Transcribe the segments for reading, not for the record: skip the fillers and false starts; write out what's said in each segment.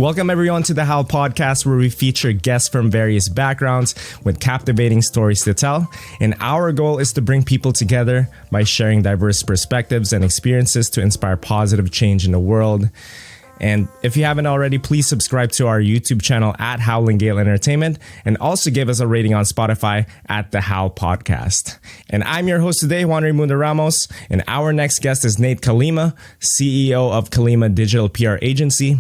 Welcome everyone to the How podcast, where we feature guests from various backgrounds with captivating stories to tell. And our goal is to bring people together by sharing diverse perspectives and experiences to inspire positive change in the world. And if you haven't already, please subscribe to our YouTube channel at Howling Gale Entertainment, and also give us a rating on Spotify at the How Podcast. And I'm your host today, Juan Raymundo Ramos, and our next guest is Nate Calima, CEO of Calima Digital PR Agency,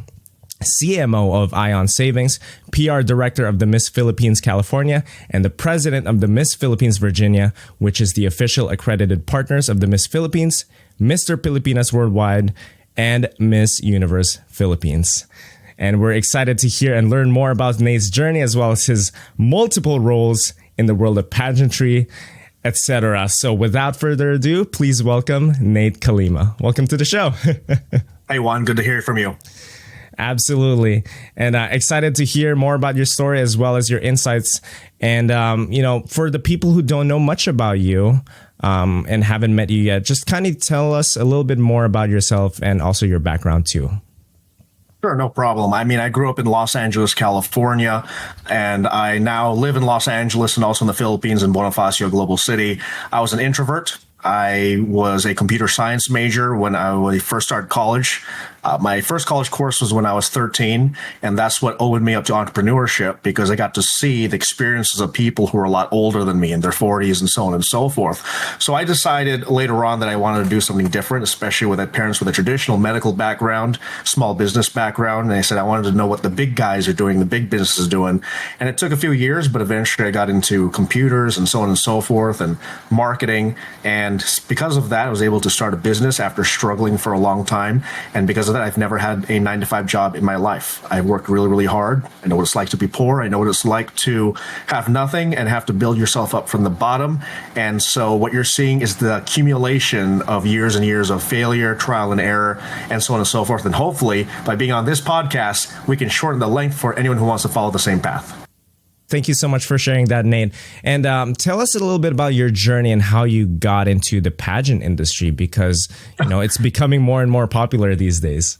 CMO of Ion Savings, PR Director of the Miss Philippines California, and the President of the Miss Philippines Virginia, which is the official accredited partners of the Miss Philippines, Mr. Pilipinas Worldwide, and Miss Universe Philippines. And we're excited to hear and learn more about Nate's journey, as well as his multiple roles in the world of pageantry, etc. So without further ado, please welcome Nate Calima. Welcome to the show. Hey, Juan, good to hear from you. Absolutely. And excited to hear more about your story as well as your insights. And, for the people who don't know much about you and haven't met you yet, just kind of tell us a little bit more about yourself and also your background too. Sure, no problem. I mean, I grew up in Los Angeles, California, and I now live in Los Angeles and also in the Philippines in Bonifacio Global City. I was an introvert. I was a computer science major when I first started college. My first college course was when I was 13, and that's what opened me up to entrepreneurship, because I got to see the experiences of people who were a lot older than me in their 40s and so on and so forth. So I decided later on that I wanted to do something different, especially with parents with a traditional medical background, small business background. And I said I wanted to know what the big guys are doing, the big businesses doing. And it took a few years, but eventually I got into computers and so on and so forth and marketing. And because of that, I was able to start a business after struggling for a long time. And because of that, I've never had a 9-to-5 job in my life. I've worked really, really hard. I know what it's like to be poor. I know what it's like to have nothing and have to build yourself up from the bottom. And so what you're seeing is the accumulation of years and years of failure, trial and error, and so on and so forth. And hopefully, by being on this podcast, we can shorten the length for anyone who wants to follow the same path. Thank you so much for sharing that, Nate. And tell us a little bit about your journey and how you got into the pageant industry, because, it's becoming more and more popular these days.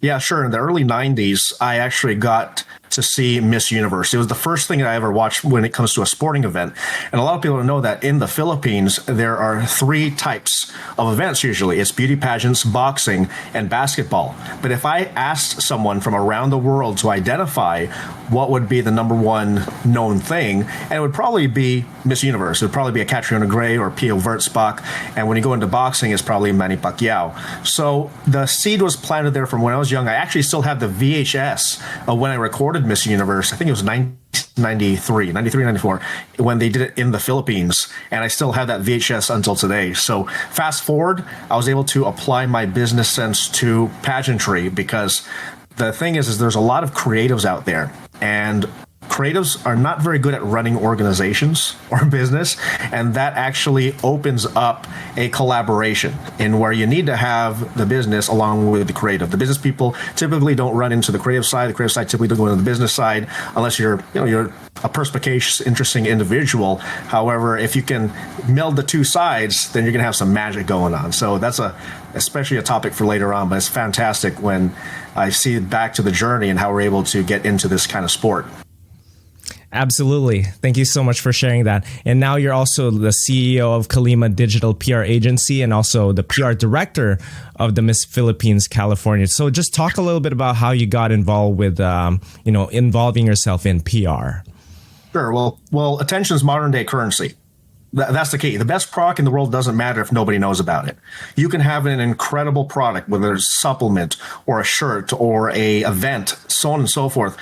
Yeah, sure. In the early 90s, I actually got to see Miss Universe. It was the first thing that I ever watched when it comes to a sporting event. And a lot of people don't know that in the Philippines, there are 3 types of events usually. It's beauty pageants, boxing, and basketball. But if I asked someone from around the world to identify what would be the number one known thing, and it would probably be Miss Universe. It would probably be a Catriona Gray or Pio Wurtzbach. And when you go into boxing, it's probably Manny Pacquiao. So the seed was planted there from when I was young. I actually still have the VHS of when I recorded Miss Universe. I think it was 93, 94, when they did it in the Philippines. And I still have that VHS until today. So fast forward, I was able to apply my business sense to pageantry, because the thing is there's a lot of creatives out there, and creatives are not very good at running organizations or business, and that actually opens up a collaboration in where you need to have the business along with the creative. The business people typically don't run into the creative side. The creative side typically don't go into the business side unless you're a perspicacious, interesting individual. However, if you can meld the two sides, then you're going to have some magic going on. So that's especially a topic for later on, but it's fantastic when I see back to the journey and how we're able to get into this kind of sport. Absolutely. Thank you so much for sharing that. And now you're also the CEO of Calima Digital PR Agency and also the PR Director of the Miss Philippines California. So just talk a little bit about how you got involved with, involving yourself in PR. Sure. Well, attention is modern day currency. That's the key. The best product in the world doesn't matter if nobody knows about it. You can have an incredible product, whether it's a supplement or a shirt or a event, so on and so forth,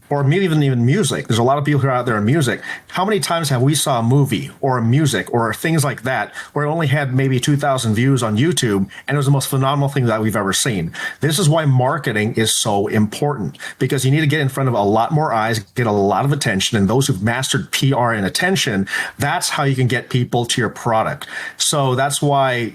or maybe even music. There's a lot of people who are out there in music. How many times have we saw a movie or a music or things like that where it only had maybe 2,000 views on YouTube and it was the most phenomenal thing that we've ever seen? This is why marketing is so important, because you need to get in front of a lot more eyes, get a lot of attention, and those who've mastered PR and attention, that's how you can get people to your product. So that's why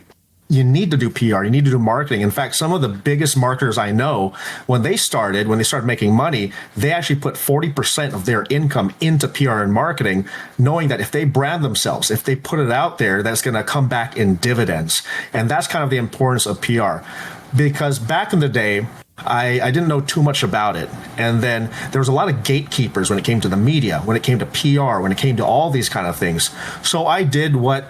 you need to do PR. You need to do marketing. In fact, some of the biggest marketers I know, when they started making money, they actually put 40% of their income into PR and marketing, knowing that if they brand themselves, if they put it out there, that's going to come back in dividends. And that's kind of the importance of PR. Because back in the day, I didn't know too much about it. And then there was a lot of gatekeepers when it came to the media, when it came to PR, when it came to all these kind of things. So I did what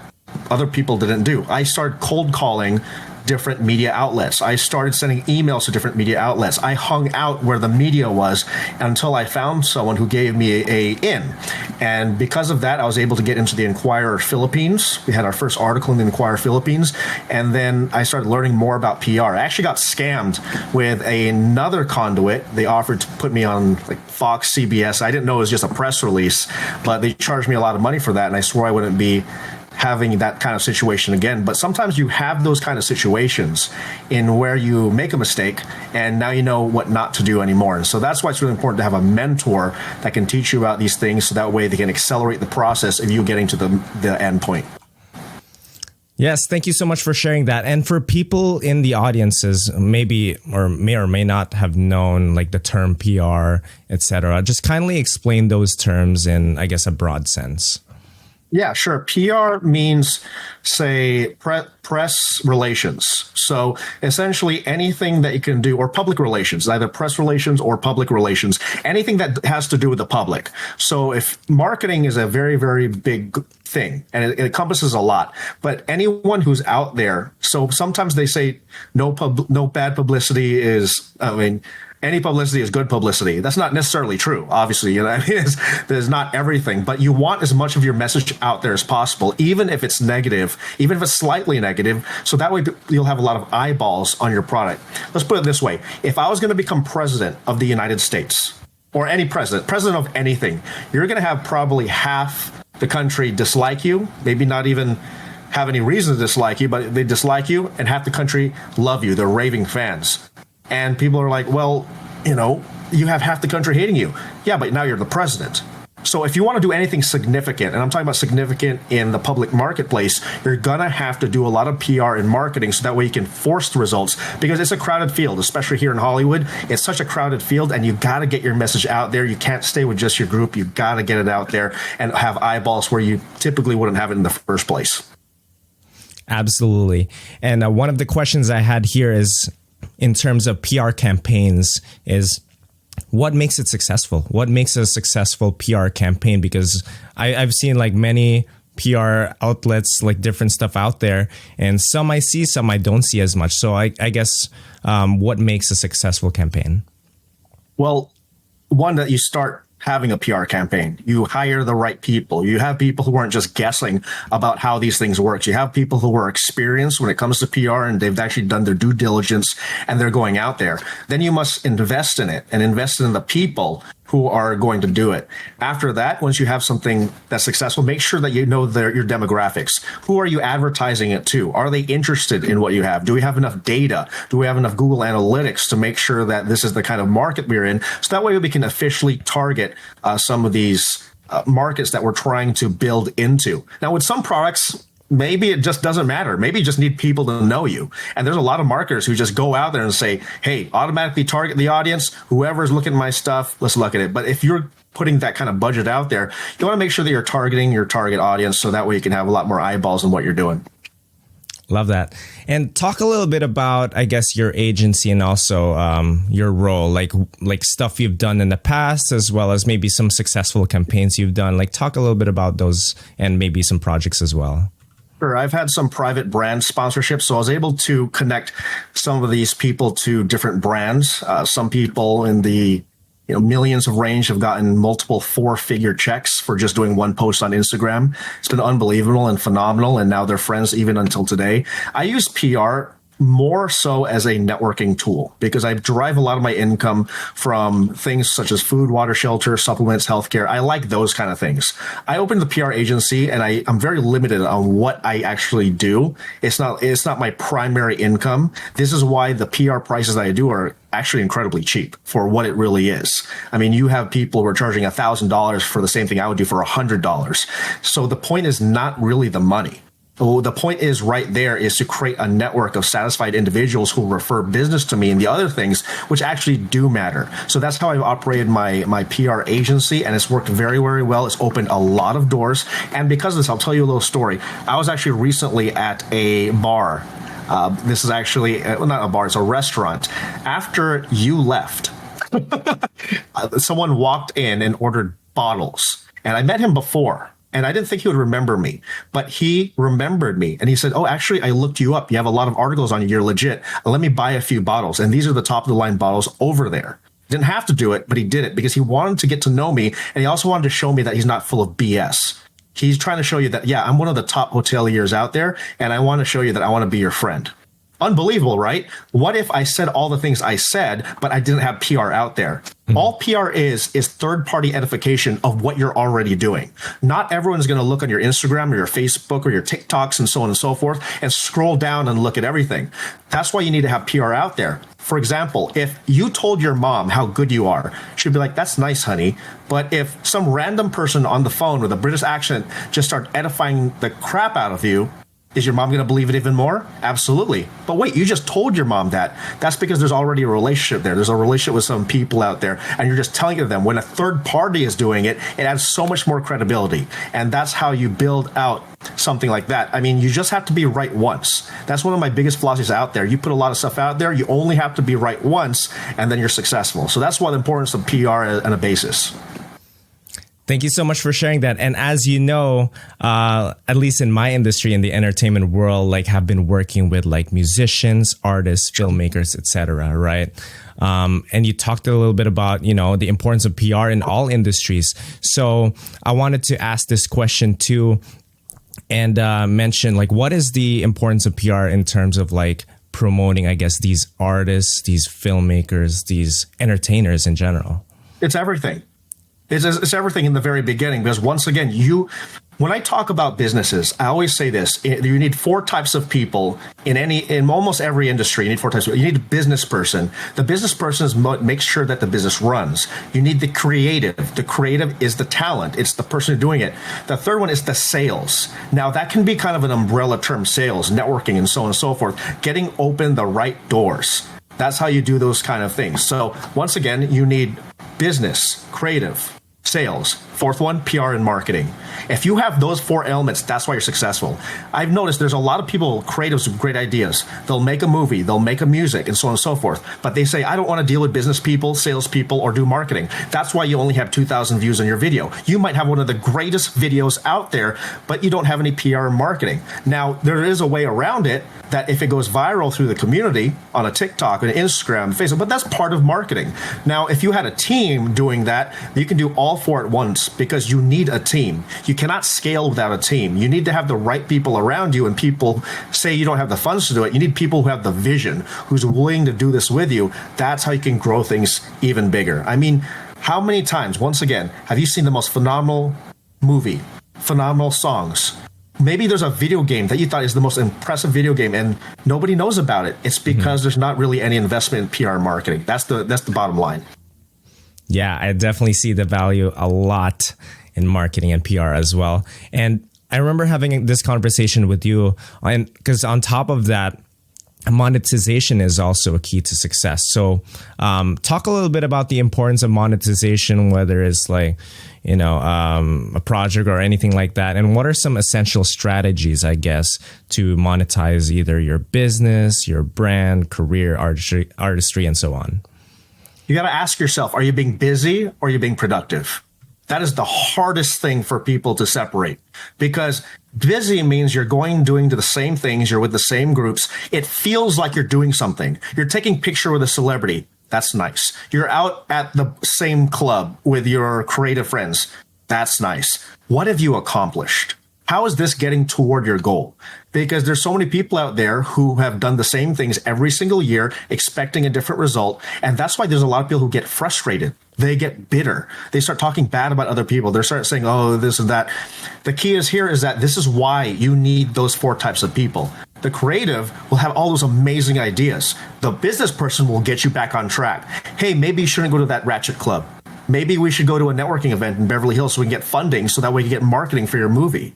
other people didn't do. I started cold calling different media outlets. I started sending emails to different media outlets. I hung out where the media was until I found someone who gave me a in. And because of that, I was able to get into the Inquirer Philippines. We had our first article in the Inquirer Philippines. And then I started learning more about PR. I actually got scammed with another conduit. They offered to put me on like Fox, CBS. I didn't know it was just a press release, but they charged me a lot of money for that. And I swore I wouldn't be having that kind of situation again. But sometimes you have those kind of situations in where you make a mistake and now you know what not to do anymore. And so that's why it's really important to have a mentor that can teach you about these things, so that way they can accelerate the process of you getting to the end point. Yes, thank you so much for sharing that. And for people in the audiences, maybe or may not have known like the term PR, etc., just kindly explain those terms in, I guess, a broad sense. Yeah, sure. PR means, say, press relations. So essentially anything that you can do, or public relations, either press relations or public relations, anything that has to do with the public. So if marketing is a very, very big thing and it encompasses a lot, but anyone who's out there, so sometimes they say no bad publicity is, any publicity is good publicity. That's not necessarily true, obviously. There's not everything, but you want as much of your message out there as possible, even if it's negative, even if it's slightly negative, so that way you'll have a lot of eyeballs on your product. Let's put it this way. If I was going to become president of the United States, or any president of anything, you're going to have probably half the country dislike you, maybe not even have any reason to dislike you, but they dislike you, and half the country love you. They're raving fans. And people are like, well, you have half the country hating you. Yeah, but now you're the president. So if you want to do anything significant, and I'm talking about significant in the public marketplace, you're going to have to do a lot of PR and marketing, so that way you can force the results, because it's a crowded field, especially here in Hollywood. It's such a crowded field, and you got to get your message out there. You can't stay with just your group. You got to get it out there and have eyeballs where you typically wouldn't have it in the first place. Absolutely. And one of the questions I had here is, in terms of PR campaigns, is what makes it successful? What makes a successful PR campaign? Because I've seen like many PR outlets, like different stuff out there, and some I see, some I don't see as much. So I guess what makes a successful campaign? Well, one, that you start having a PR campaign. You hire the right people. You have people who aren't just guessing about how these things work. You have people who are experienced when it comes to PR, and they've actually done their due diligence, and they're going out there. Then you must invest in it and invest in the people who are going to do it. After that, once you have something that's successful, make sure that you know your demographics. Who are you advertising it to? Are they interested in what you have? Do we have enough data? Do we have enough Google Analytics to make sure that this is the kind of market we're in? So that way we can officially target some of these markets that we're trying to build into. Now, with some products, maybe it just doesn't matter. Maybe you just need people to know you. And there's a lot of marketers who just go out there and say, hey, automatically target the audience. Whoever's looking at my stuff, let's look at it. But if you're putting that kind of budget out there, you want to make sure that you're targeting your target audience, so that way you can have a lot more eyeballs on what you're doing. Love that. And talk a little bit about, I guess, your agency and also your role, like stuff you've done in the past, as well as maybe some successful campaigns you've done. Like, talk a little bit about those and maybe some projects as well. Sure. I've had some private brand sponsorships, so I was able to connect some of these people to different brands. Some people in the millions of range have gotten multiple 4-figure checks for just doing one post on Instagram. It's been unbelievable and phenomenal, and now they're friends even until today. I use PR more so as a networking tool, because I derive a lot of my income from things such as food, water, shelter, supplements, healthcare. I like those kind of things. I opened the PR agency, and I'm very limited on what I actually do. It's not my primary income. This is why the PR prices that I do are actually incredibly cheap for what it really is. I mean, you have people who are charging $1,000 for the same thing I would do for $100. So the point is not really the money. The point is right there is to create a network of satisfied individuals who refer business to me and the other things which actually do matter. So that's how I've operated my PR agency, and it's worked very, very well. It's opened a lot of doors. And because of this, I'll tell you a little story. I was actually recently at a bar This is actually not a bar, it's a restaurant. After you left, someone walked in and ordered bottles. And I met him before. And I didn't think he would remember me, but he remembered me. And he said, oh, actually, I looked you up. You have a lot of articles on you. You're legit. Let me buy a few bottles. And these are the top of the line bottles over there. Didn't have to do it, but he did it because he wanted to get to know me. And he also wanted to show me that he's not full of BS. He's trying to show you that, yeah, I'm one of the top hoteliers out there. And I want to show you that I want to be your friend. Unbelievable, right? What if I said all the things I said, but I didn't have PR out there? All PR is third-party edification of what you're already doing. Not everyone's going to look on your Instagram or your Facebook or your TikToks and so on and so forth and scroll down and look at everything. That's why you need to have PR out there. For example, if you told your mom how good you are, she'd be like, that's nice, honey. But if some random person on the phone with a British accent just start edifying the crap out of you, is your mom going to believe it even more? Absolutely. But wait, you just told your mom that. That's because there's already a relationship there. There's a relationship with some people out there, and you're just telling it to them. When a third party is doing it, it adds so much more credibility. And that's how you build out something like that. I mean, you just have to be right once. That's one of my biggest philosophies out there. You put a lot of stuff out there, you only have to be right once, and then you're successful. So that's why the importance of PR and a basis. Thank you so much for sharing that. And as you know, at least in my industry, in the entertainment world, like have been working with like musicians, artists, filmmakers, etc. Right? And you talked a little bit about, you know, the importance of PR in all industries. So I wanted to ask this question too, and mention like, what is the importance of PR in terms of like promoting, I guess, these artists, these filmmakers, these entertainers in general? It's everything. It's everything in the very beginning, because once again, when I talk about businesses, I always say this: you need four types of people in almost every industry. You need four types of people. You need a business person. The business person makes sure that the business runs. You need the creative. The creative is the talent. It's the person doing it. The third one is the sales. Now that can be kind of an umbrella term: sales, networking, and so on and so forth. Getting open the right doors. That's how you do those kind of things. So once again, you need business, creative, sales. Fourth one, PR and marketing. If you have those four elements, that's why you're successful. I've noticed there's a lot of people, creatives with great ideas. They'll make a movie, they'll make a music, and so on and so forth. But they say, I don't want to deal with business people, salespeople, or do marketing. That's why you only have 2,000 views on your video. You might have one of the greatest videos out there, but you don't have any PR and marketing. Now, there is a way around it that if it goes viral through the community on a TikTok, an Instagram, Facebook, but that's part of marketing. Now, if you had a team doing that, you can do all four at once, because you need a team. You cannot scale without a team. You need to have the right people around you, and people say you don't have the funds to do it. You need people who have the vision, who's willing to do this with you. That's how you can grow things even bigger. I mean, how many times, once again, have you seen the most phenomenal movie, phenomenal songs? Maybe there's a video game that you thought is the most impressive video game and nobody knows about it. It's because there's not really any investment in PR marketing. That's the bottom line. Yeah, I definitely see the value a lot in marketing and PR as well. And I remember having this conversation with you, and because on top of that, monetization is also a key to success. So talk a little bit about the importance of monetization, whether it's like, you know, a project or anything like that. And what are some essential strategies, I guess, to monetize either your business, your brand, career, artistry, and so on? You got to ask yourself, are you being busy or are you being productive? That is the hardest thing for people to separate, because busy means you're doing the same things. You're with the same groups. It feels like you're doing something. You're taking picture with a celebrity. That's nice. You're out at the same club with your creative friends. That's nice. What have you accomplished? How is this getting toward your goal? Because there's so many people out there who have done the same things every single year, expecting a different result. And that's why there's a lot of people who get frustrated. They get bitter. They start talking bad about other people. They start saying, oh, this and that. The key is that this is why you need those four types of people. The creative will have all those amazing ideas. The business person will get you back on track. Hey, maybe you shouldn't go to that ratchet club. Maybe we should go to a networking event in Beverly Hills so we can get funding, so that way you get marketing for your movie.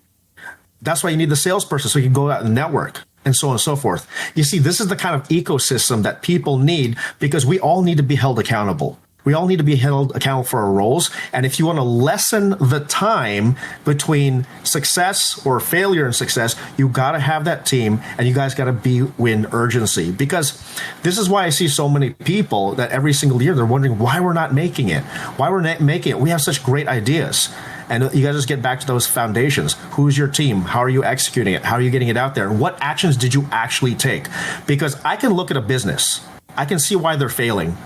That's why you need the salesperson, so you can go out and network, and so on and so forth. You see, this is the kind of ecosystem that people need, because we all need to be held accountable. We all need to be held accountable for our roles. And if you want to lessen the time between success or failure and success, you got to have that team, and you guys got to be in urgency. Because this is why I see so many people that every single year they're wondering why we're not making it. Why we're not making it. We have such great ideas. And you got to just get back to those foundations. Who's your team? How are you executing it? How are you getting it out there? And what actions did you actually take? Because I can look at a business. I can see why they're failing.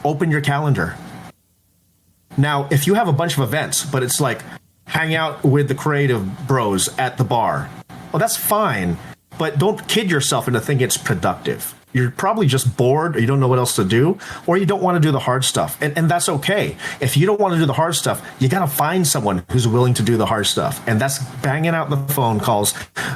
Open your calendar. Now, if you have a bunch of events, but it's like hang out with the creative bros at the bar, well, that's fine. But don't kid yourself into thinking it's productive. You're probably just bored, or you don't know what else to do, or you don't want to do the hard stuff. And that's okay. If you don't want to do the hard stuff, you got to find someone who's willing to do the hard stuff. And that's banging out the phone calls,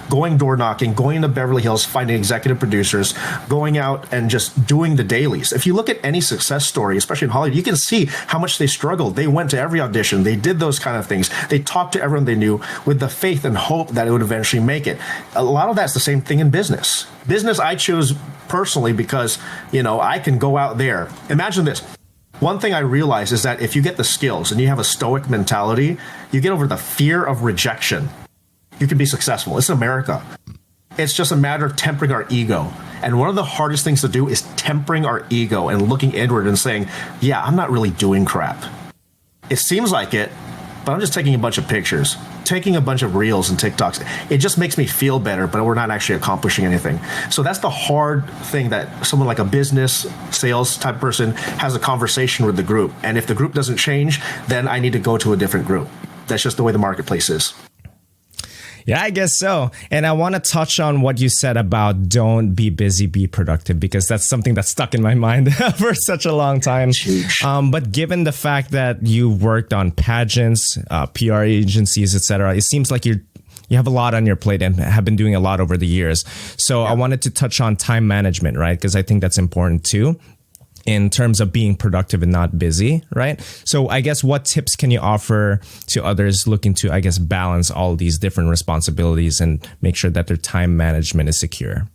going door knocking, going to Beverly Hills, finding executive producers, going out and just doing the dailies. If you look at any success story, especially in Hollywood, you can see how much they struggled. They went to every audition. They did those kind of things. They talked to everyone they knew with the faith and hope that it would eventually make it. A lot of that's the same thing in business. Business, I choose personally because, I can go out there. Imagine this. One thing I realize is that if you get the skills and you have a stoic mentality, you get over the fear of rejection, you can be successful. It's America. It's just a matter of tempering our ego. And one of the hardest things to do is tempering our ego and looking inward and saying, yeah, I'm not really doing crap. It seems like it, but I'm just taking a bunch of pictures, taking a bunch of reels and TikToks. It just makes me feel better, but we're not actually accomplishing anything. So that's the hard thing, that someone like a business sales type person has a conversation with the group. And if the group doesn't change, then I need to go to a different group. That's just the way the marketplace is. Yeah, I guess so. And I want to touch on what you said about don't be busy, be productive, because that's something that's stuck in my mind for such a long time. But given the fact that you worked on pageants, PR agencies, etc., it seems like you have a lot on your plate and have been doing a lot over the years. So I wanted to touch on time management, right? Because I think that's important too, in terms of being productive and not busy, right? So I guess what tips can you offer to others looking to, balance all these different responsibilities and make sure that their time management is secure?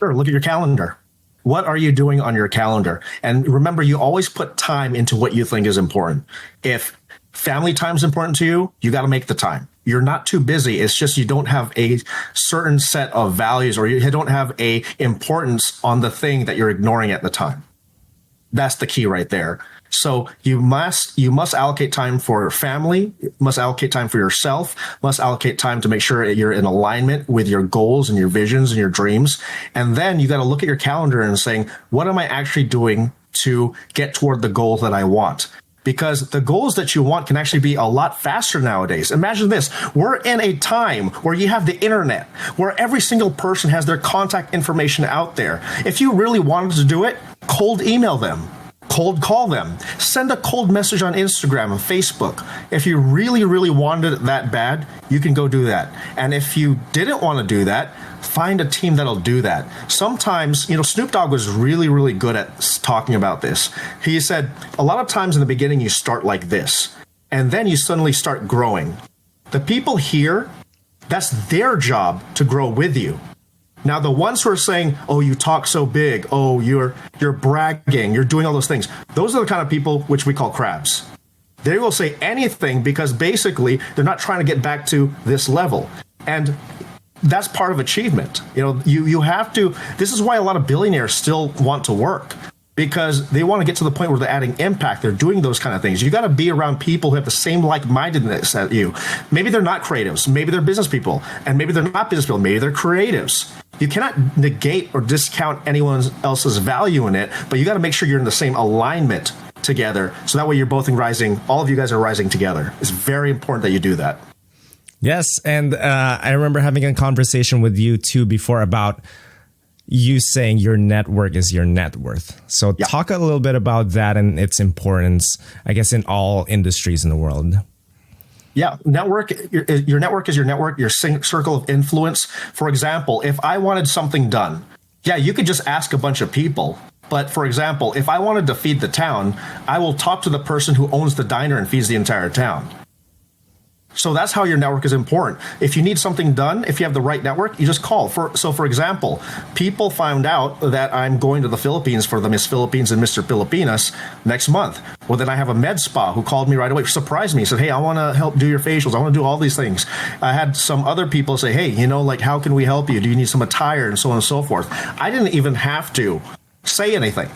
Sure. Look at your calendar. What are you doing on your calendar? And remember, you always put time into what you think is important. If family time is important to you, you got to make the time. You're not too busy. It's just you don't have a certain set of values, or you don't have a importance on the thing that you're ignoring at the time. That's the key right there. So you must allocate time for family, must allocate time for yourself, must allocate time to make sure you're in alignment with your goals and your visions and your dreams. And then you got to look at your calendar and saying, what am I actually doing to get toward the goal that I want? Because the goals that you want can actually be a lot faster nowadays. Imagine this. We're in a time where you have the internet, where every single person has their contact information out there. If you really wanted to do it, cold email them, cold call them, send a cold message on Instagram and Facebook. If you really, really wanted it that bad, you can go do that. And if you didn't want to do that, find a team that'll do that. Sometimes, Snoop Dogg was really, really good at talking about this. He said, a lot of times in the beginning, you start like this, and then you suddenly start growing. The people here, that's their job to grow with you. Now, the ones who are saying, oh, you talk so big, oh, you're bragging, you're doing all those things, those are the kind of people which we call crabs. They will say anything because basically they're not trying to get back to this level. And that's part of achievement. You have to, this is why a lot of billionaires still want to work, because they want to get to the point where they're adding impact. They're doing those kind of things. You got to be around people who have the same like-mindedness as you. Maybe they're not creatives. Maybe they're business people. And maybe they're not business people. Maybe they're creatives. You cannot negate or discount anyone else's value in it, but you got to make sure you're in the same alignment together. So that way you're both rising. All of you guys are rising together. It's very important that you do that. Yes. And I remember having a conversation with you too before about you saying your network is your net worth. So talk a little bit about that and its importance, I guess, in all industries in the world. Yeah, network. Your network is your network, your circle of influence. For example, if I wanted something done, you could just ask a bunch of people. But for example, if I wanted to feed the town, I will talk to the person who owns the diner and feeds the entire town. So that's how your network is important. If you need something done, if you have the right network, you just call. For example, people found out that I'm going to the Philippines for the Miss Philippines and Mr. Pilipinas next month. Well, then I have a med spa who called me right away, surprised me, said, hey, I want to help do your facials. I want to do all these things. I had some other people say, hey, like, how can we help you? Do you need some attire and so on and so forth? I didn't even have to say anything.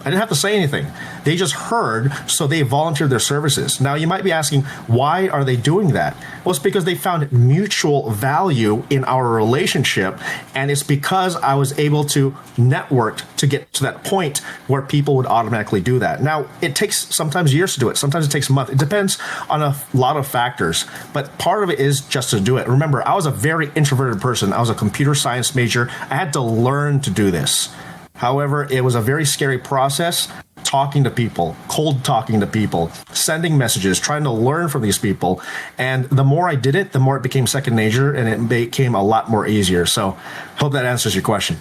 I didn't have to say anything. They just heard, so they volunteered their services. Now, you might be asking, why are they doing that? Well, it's because they found mutual value in our relationship, and it's because I was able to network to get to that point where people would automatically do that. Now, it takes sometimes years to do it. Sometimes it takes a month. It depends on a lot of factors, but part of it is just to do it. Remember, I was a very introverted person. I was a computer science major. I had to learn to do this. However, it was a very scary process, talking to people, cold talking to people, sending messages, trying to learn from these people. And the more I did it, the more it became second nature, and it became a lot more easier. So hope that answers your question.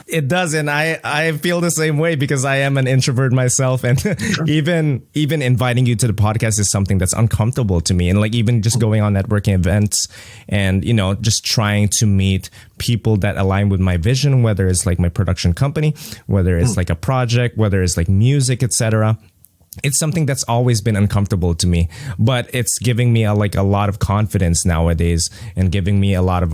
It does, and I feel the same way because I am an introvert myself, and sure. even inviting you to the podcast is something that's uncomfortable to me, and like even just going on networking events and just trying to meet people that align with my vision, whether it's like my production company, whether it's like a project, whether it's like music, etc. It's something that's always been uncomfortable to me, but it's giving me a lot of confidence nowadays and giving me a lot of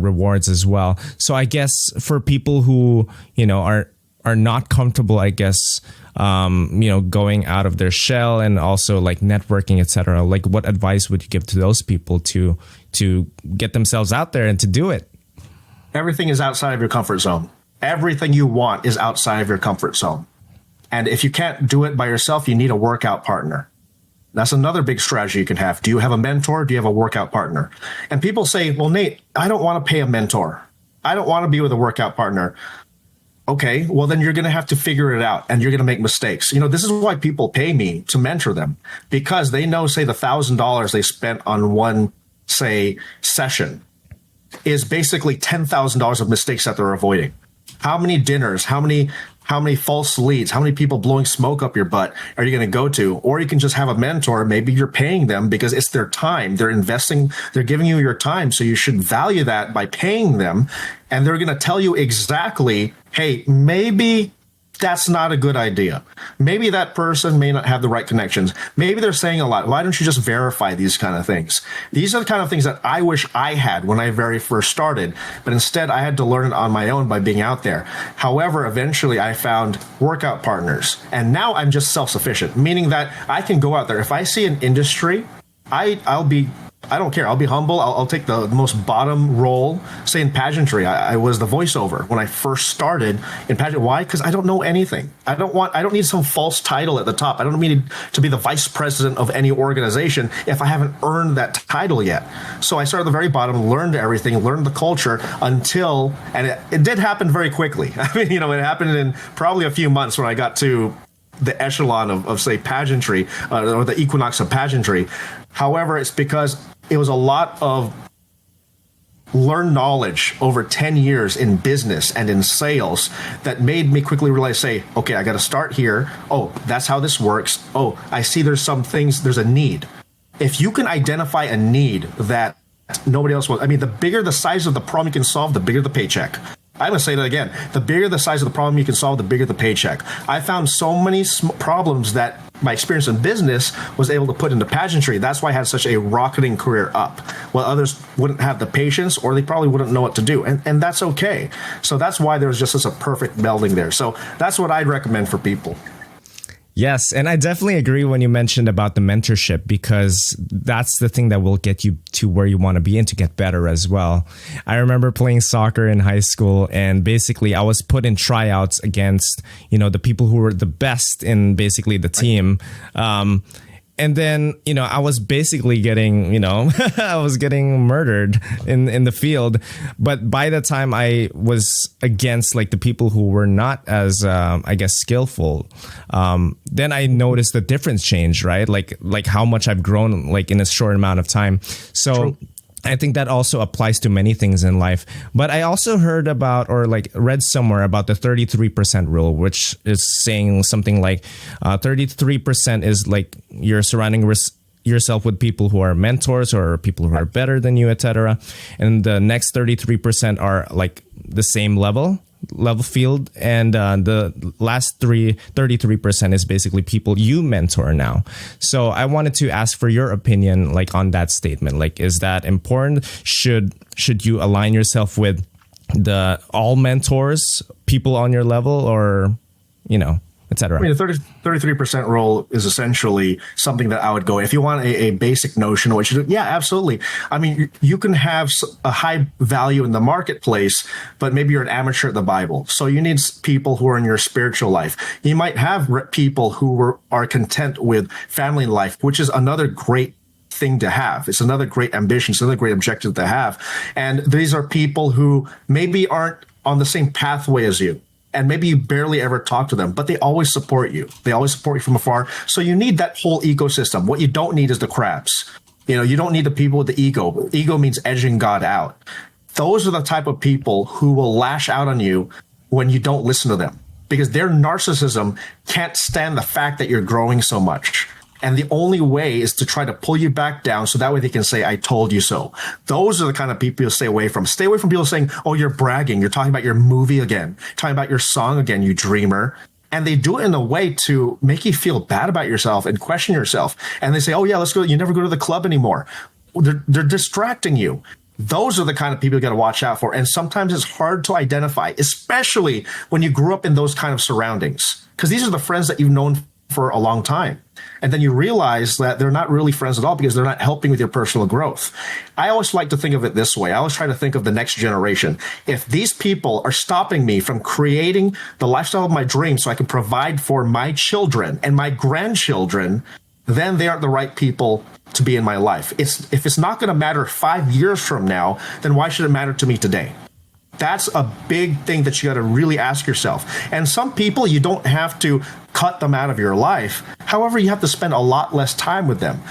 rewards as well. So I guess for people who, are not comfortable, I guess, going out of their shell and also like networking, etc. Like what advice would you give to those people to get themselves out there and to do it? Everything is outside of your comfort zone. Everything you want is outside of your comfort zone. And if you can't do it by yourself, you need a workout partner. That's another big strategy you can have. Do you have a mentor? Do you have a workout partner? And people say, well, Nate, I don't want to pay a mentor. I don't want to be with a workout partner. Okay, well, then you're going to have to figure it out and you're going to make mistakes. This is why people pay me to mentor them, because they know, say, the $1,000 they spent on one, say, session is basically $10,000 of mistakes that they're avoiding. How many dinners, how many false leads, how many people blowing smoke up your butt are you going to go to? Or you can just have a mentor. Maybe you're paying them because it's their time. They're investing, they're giving you your time. So you should value that by paying them. And they're going to tell you exactly, hey, maybe that's not a good idea. Maybe that person may not have the right connections. Maybe they're saying a lot. Why don't you just verify these kind of things? These are the kind of things that I wish I had when I very first started, but instead I had to learn it on my own by being out there. However, eventually I found workout partners, and now I'm just self-sufficient, meaning that I can go out there. If I see an industry, I don't care. I'll be humble. I'll take the most bottom role. Say in pageantry, I was the voiceover when I first started in pageant. Why? Because I don't know anything. I don't need some false title at the top. I don't need to be the vice president of any organization if I haven't earned that title yet. So I started at the very bottom, learned everything, learned the culture until, and it did happen very quickly. I mean, it happened in probably a few months when I got to the echelon of say, pageantry or the equinox of pageantry. However, it's because it was a lot of learned knowledge over 10 years in business and in sales that made me quickly realize, say, okay, I got to start here. Oh, that's how this works. Oh, I see there's a need. If you can identify a need that nobody else will, the bigger the size of the problem you can solve, the bigger the paycheck. I'm going to say that again. The bigger the size of the problem you can solve, the bigger the paycheck. I found so many problems that my experience in business was able to put into pageantry. That's why I had such a rocketing career up. While others wouldn't have the patience, or they probably wouldn't know what to do. And that's okay. So that's why there was just such a perfect melding there. So that's what I'd recommend for people. Yes, and I definitely agree when you mentioned about the mentorship, because that's the thing that will get you to where you want to be and to get better as well. I remember playing soccer in high school, and basically I was put in tryouts against, the people who were the best in basically the team. And then, I was basically getting, I was getting murdered in the field. But by the time I was against like the people who were not as, skillful, then I noticed the difference change, right? Like how much I've grown like in a short amount of time. So true. I think that also applies to many things in life. But I also heard about, or like read somewhere about the 33% rule, which is saying something like 33% is like your surrounding yourself with people who are mentors or people who are better than you, etc. And the next 33% are like the same level field, and the last 33% is basically people you mentor now. So I wanted to ask for your opinion, like on that statement. Like, is that important? Should you align yourself with the all mentors, people on your level, or etc.? I mean, the 33% rule is essentially something that I would go, if you want a basic notion of what you do, yeah, absolutely. I mean, you can have a high value in the marketplace, but maybe you're an amateur at the Bible. So you need people who are in your spiritual life. You might have people who are content with family life, which is another great thing to have. It's another great ambition. It's another great objective to have. And these are people who maybe aren't on the same pathway as you. And maybe you barely ever talk to them, but they always support you. They always support you from afar. So you need that whole ecosystem. What you don't need is the crabs. You don't need the people with the ego. Ego means edging God out. Those are the type of people who will lash out on you when you don't listen to them, because their narcissism can't stand the fact that you're growing so much. And the only way is to try to pull you back down so that way they can say, I told you so. Those are the kind of people you stay away from. Stay away from people saying, oh, you're bragging. You're talking about your movie again, talking about your song again, you dreamer. And they do it in a way to make you feel bad about yourself and question yourself. And they say, oh, yeah, let's go. You never go to the club anymore. They're distracting you. Those are the kind of people you got to watch out for. And sometimes it's hard to identify, especially when you grew up in those kind of surroundings, because these are the friends that you've known for a long time. And then you realize that they're not really friends at all because they're not helping with your personal growth. I always like to think of it this way. I always try to think of the next generation. If these people are stopping me from creating the lifestyle of my dreams so I can provide for my children and my grandchildren, then they aren't the right people to be in my life. If it's not going to matter 5 years from now, then why should it matter to me today? That's a big thing that you got to really ask yourself. And some people, you don't have to cut them out of your life. However, you have to spend a lot less time with them.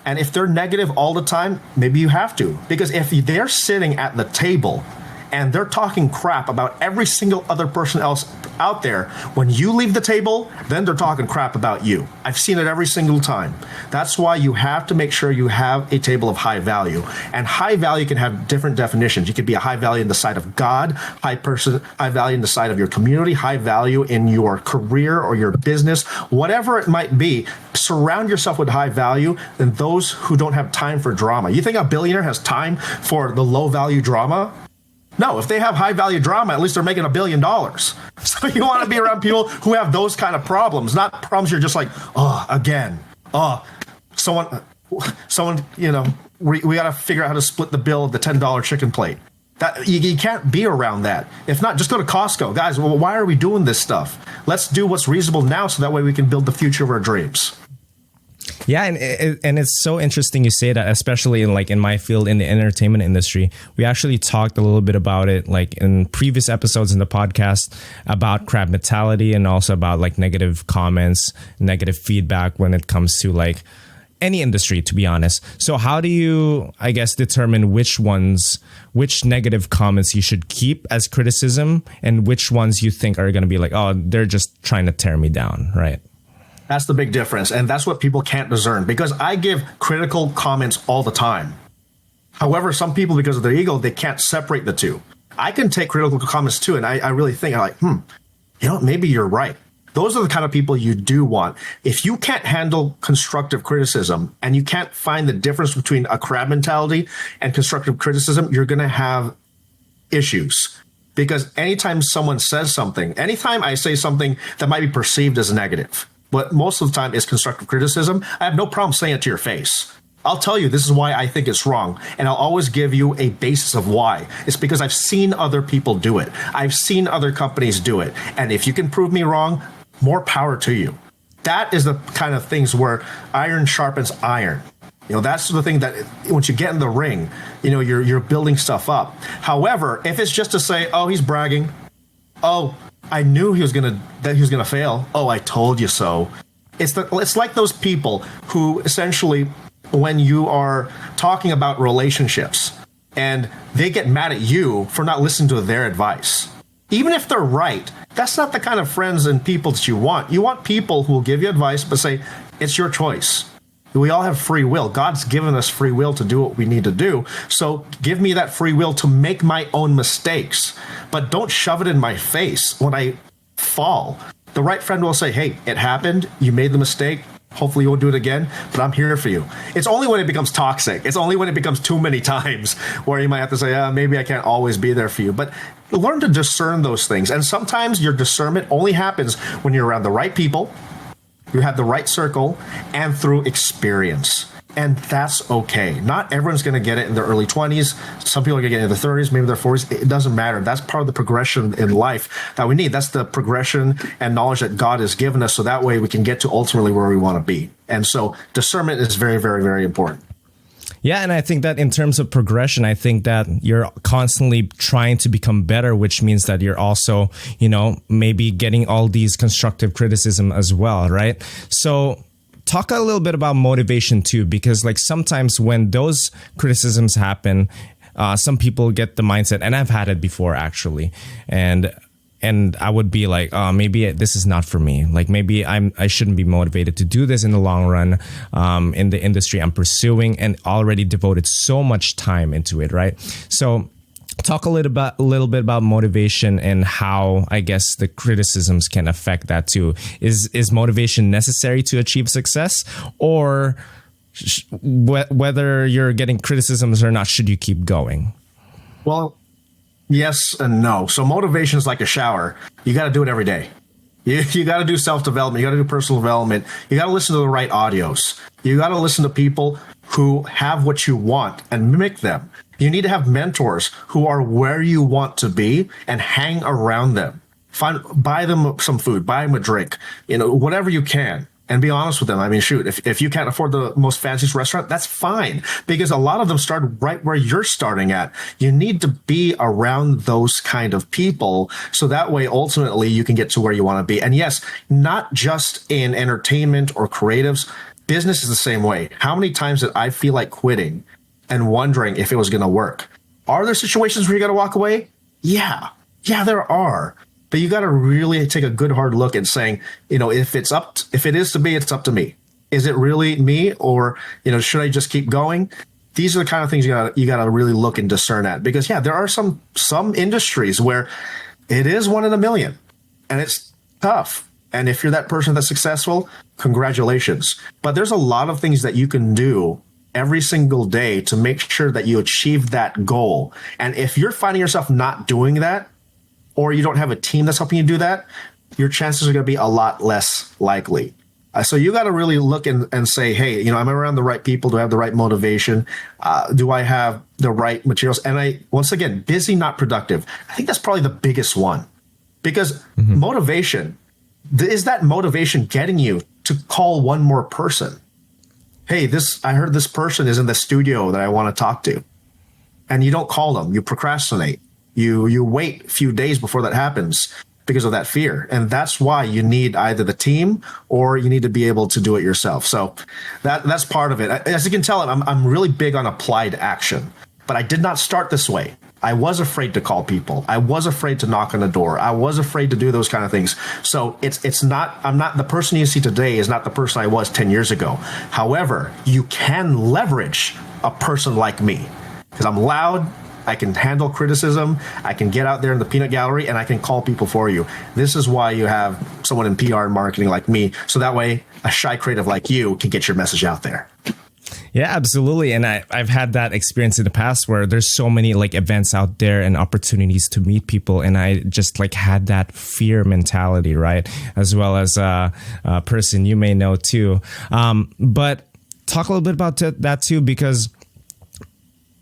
And if they're negative all the time, maybe you have to. Because if they're sitting at the table and they're talking crap about every single other person else out there, when you leave the table, then they're talking crap about you. I've seen it every single time. That's why you have to make sure you have a table of high value. And high value can have different definitions. You could be a high value in the sight of God, high value in the sight of your community, high value in your career or your business, whatever it might be. Surround yourself with high value and those who don't have time for drama. You think a billionaire has time for the low value drama? No, if they have high value drama, at least they're making $1 billion. So you want to be around people who have those kind of problems, not problems you're just like, oh, again, oh, someone, we got to figure out how to split the bill of the $10 chicken plate. That you can't be around that. If not, just go to Costco. Guys, well, why are we doing this stuff? Let's do what's reasonable now so that way we can build the future of our dreams. Yeah, and it's so interesting you say that, especially in my field in the entertainment industry. We actually talked a little bit about it like in previous episodes in the podcast about crab mentality and also about like negative comments, negative feedback when it comes to like any industry, to be honest. So how do you, I guess, determine which negative comments you should keep as criticism and which ones you think are going to be like, oh, they're just trying to tear me down, right? That's the big difference. And that's what people can't discern, because I give critical comments all the time. However, some people, because of their ego, they can't separate the two. I can take critical comments too. And I really think maybe you're right. Those are the kind of people you do want. If you can't handle constructive criticism and you can't find the difference between a crab mentality and constructive criticism, you're going to have issues. Because anytime someone says something, anytime I say something that might be perceived as negative, but most of the time is constructive criticism, I have no problem saying it to your face. I'll tell you, this is why I think it's wrong. And I'll always give you a basis of why. It's because I've seen other people do it. I've seen other companies do it. And if you can prove me wrong, more power to you. That is the kind of things where iron sharpens iron. That's the thing that once you get in the ring, you're building stuff up. However, if it's just to say, oh, he's bragging. Oh, I knew he was gonna fail. Oh, I told you so. It's like those people who essentially, when you are talking about relationships and they get mad at you for not listening to their advice. Even if they're right, that's not the kind of friends and people that you want. You want people who will give you advice but say, it's your choice. We all have free will. God's given us free will to do what we need to do. So give me that free will to make my own mistakes, but don't shove it in my face when I fall. The right friend will say, hey, it happened. You made the mistake. Hopefully you won't do it again, but I'm here for you. It's only when it becomes toxic. It's only when it becomes too many times where you might have to say, maybe I can't always be there for you. But learn to discern those things. And sometimes your discernment only happens when you're around the right people, you have the right circle, and through experience. And that's okay. Not everyone's going to get it in their early 20s. Some people are going to get it in their 30s, maybe their 40s. It doesn't matter. That's part of the progression in life that we need. That's the progression and knowledge that God has given us. So that way we can get to ultimately where we want to be. And so discernment is very, very, very important. Yeah, and I think that in terms of progression, I think that you're constantly trying to become better, which means that you're also, maybe getting all these constructive criticism as well, right? So talk a little bit about motivation too, because like sometimes when those criticisms happen, some people get the mindset, and I've had it before actually, and I would be like, oh, maybe this is not for me. Like maybe I shouldn't be motivated to do this in the long run, in the industry I'm pursuing, and already devoted so much time into it, right? So talk a little bit about motivation and how, I guess, the criticisms can affect that too. Is motivation necessary to achieve success, or whether you're getting criticisms or not, should you keep going? Well, yes and no. So motivation is like a shower. You got to do it every day. You got to do self-development. You got to do personal development. You got to listen to the right audios. You got to listen to people who have what you want and mimic them. You need to have mentors who are where you want to be and hang around them. Buy them some food, buy them a drink, whatever you can. And be honest with them. I mean, shoot, if you can't afford the most fanciest restaurant, that's fine, because a lot of them start right where you're starting at. You need to be around those kind of people, so that way, ultimately, you can get to where you want to be. And yes, not just in entertainment or creatives, business is the same way. How many times did I feel like quitting and wondering if it was going to work? Are there situations where you got to walk away? Yeah, there are. But you got to really take a good hard look at saying, if it is to be, it's up to me. Is it really me, or should I just keep going? These are the kind of things you got to really look and discern at, because there are some industries where it is 1 in a million, and it's tough. And if you're that person that's successful, congratulations. But there's a lot of things that you can do every single day to make sure that you achieve that goal. And if you're finding yourself not doing that, or you don't have a team that's helping you do that, your chances are going to be a lot less likely. So you got to really look and say, hey, am I around the right people? Do I have the right motivation? Do I have the right materials? And once again, busy, not productive. I think that's probably the biggest one, because motivation, is that motivation getting you to call one more person? Hey, I heard this person is in the studio that I want to talk to. And you don't call them, you procrastinate. You wait a few days before that happens because of that fear. And that's why you need either the team or you need to be able to do it yourself. So that's part of it. As you can tell, I'm really big on applied action, but I did not start this way. I was afraid to call people. I was afraid to knock on the door. I was afraid to do those kind of things. So I'm not the person you see today is not the person I was 10 years ago. However, you can leverage a person like me, because I'm loud. I can handle criticism. I can get out there in the peanut gallery and I can call people for you. This is why you have someone in PR and marketing like me. So that way a shy creative like you can get your message out there. Yeah, absolutely. And I've had that experience in the past where there's so many like events out there and opportunities to meet people. And I just like had that fear mentality, right? As well as a person you may know too. But talk a little bit about that too, because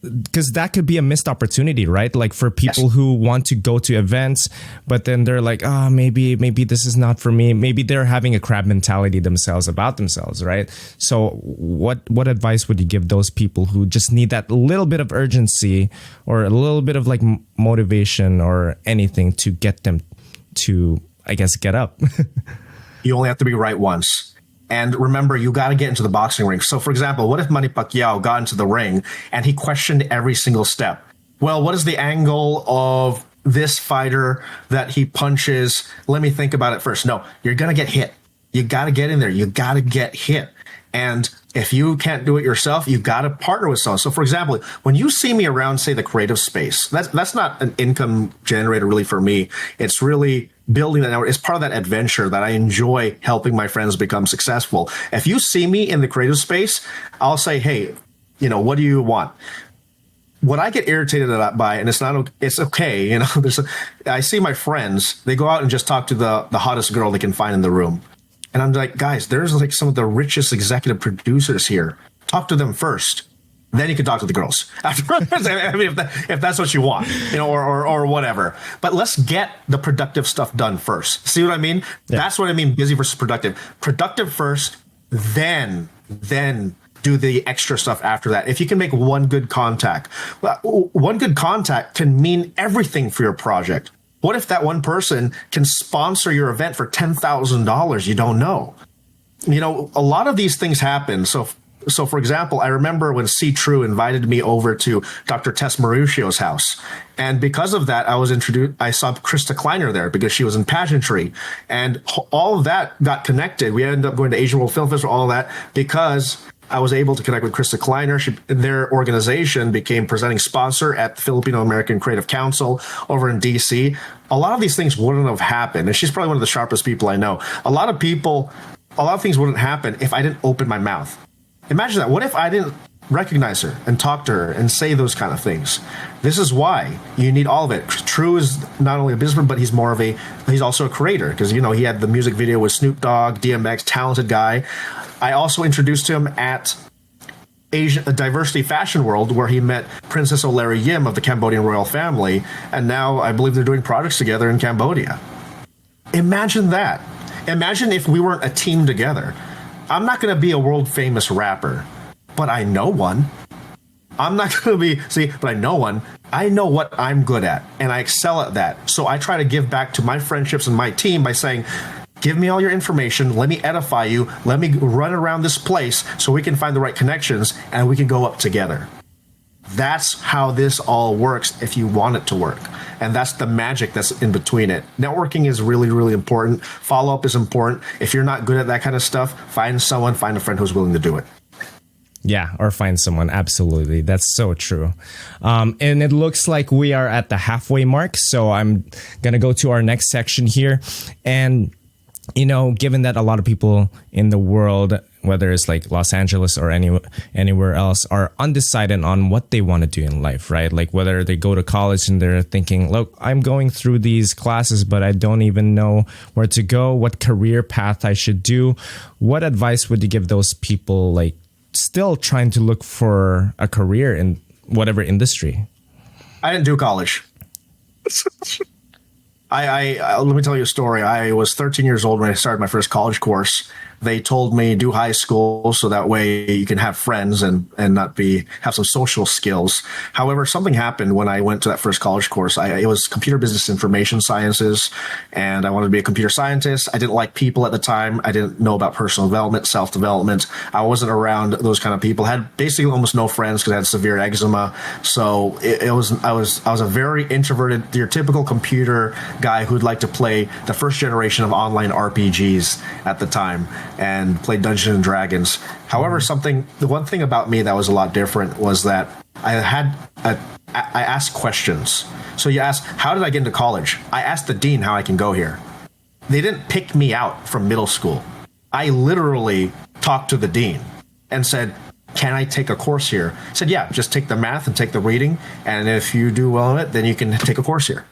that could be a missed opportunity, right? Like for people who want to go to events, but then they're like, oh, maybe this is not for me. Maybe they're having a crab mentality about themselves, right? So what advice would you give those people who just need that little bit of urgency or a little bit of like motivation or anything to get them to, I guess, get up? You only have to be right once. And remember, you got to get into the boxing ring. So, for example, what if Manny Pacquiao got into the ring and he questioned every single step? Well, what is the angle of this fighter that he punches? Let me think about it first. No, you're going to get hit. You got to get in there. You got to get hit. And If you can't do it yourself, you've got to partner with someone. So for example, when you see me around, say, the creative space, that's not an income generator really for me. It's really building that network. It's part of that adventure that I enjoy, helping my friends become successful. If you see me in the creative space, I'll say, hey, what do you want? What I get irritated by, and it's okay, I see my friends, they go out and just talk to the hottest girl they can find in the room. And I'm like, guys, there's like some of the richest executive producers here. Talk to them first. Then you can talk to the girls afterwards. I mean, if that's what you want, or whatever. But let's get the productive stuff done first. See what I mean? Yeah. That's what I mean, busy versus productive. Productive first, then do the extra stuff after that. If you can make one good contact can mean everything for your project. What if that one person can sponsor your event for $10,000? You don't know. A lot of these things happen. So for example, I remember when C. True invited me over to Dr. Tess Maruccio's house. And because of that, I saw Krista Kleiner there because she was in pageantry. And all of that got connected. We ended up going to Asian World Film Festival, all of that, because I was able to connect with Krista Kleiner. Their organization became presenting sponsor at the Filipino American Creative Council over in DC. A lot of these things wouldn't have happened. And she's probably one of the sharpest people I know. A lot of things wouldn't happen if I didn't open my mouth. Imagine that. What if I didn't recognize her and talk to her and say those kind of things? This is why you need all of it. True is not only a businessman, but he's also a creator, because, he had the music video with Snoop Dogg, DMX, talented guy. I also introduced him at a Diversity Fashion World, where he met Princess O'Leary Yim of the Cambodian royal family. And now I believe they're doing projects together in Cambodia. Imagine that. Imagine if we weren't a team together. I'm not going to be a world famous rapper, but I know one. I'm not going to but I know one. I know what I'm good at, and I excel at that. So I try to give back to my friendships and my team by saying, give me all your information. Let me edify you. Let me run around this place so we can find the right connections and we can go up together. That's how this all works if you want it to work. And that's the magic that's in between it. Networking is really, really important. Follow-up is important. If you're not good at that kind of stuff, find a friend who's willing to do it. Yeah, or find someone. Absolutely. That's so true. And it looks like we are at the halfway mark. So I'm going to go to our next section here. And given that a lot of people in the world, whether it's like Los Angeles or anywhere else, are undecided on what they want to do in life, right? Like whether they go to college and they're thinking, look, I'm going through these classes, but I don't even know where to go, what career path I should do. What advice would you give those people, like still trying to look for a career in whatever industry? I didn't do college. I let me tell you a story. I was 13 years old when I started my first college course. They told me do high school so that way you can have friends and not have some social skills. However, something happened when I went to that first college course. It was computer business information sciences, and I wanted to be a computer scientist. I didn't like people at the time. I didn't know about personal development, self-development. I wasn't around those kind of people. I had basically almost no friends because I had severe eczema. So I was a very introverted, your typical computer guy who'd like to play the first generation of online RPGs at the time and play Dungeons and Dragons. However, the one thing about me that was a lot different was that I asked questions. So you ask, how did I get into college? I asked the dean how I can go here. They didn't pick me out from middle school. I literally talked to the dean and said, can I take a course here? I said, yeah, just take the math and take the reading. And if you do well in it, then you can take a course here.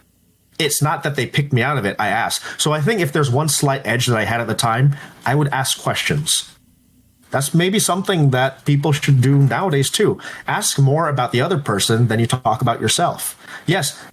It's not that they picked me out of it. I asked. So I think if there's one slight edge that I had at the time, I would ask questions. That's maybe something that people should do nowadays too. Ask more about the other person than you talk about yourself. Yes,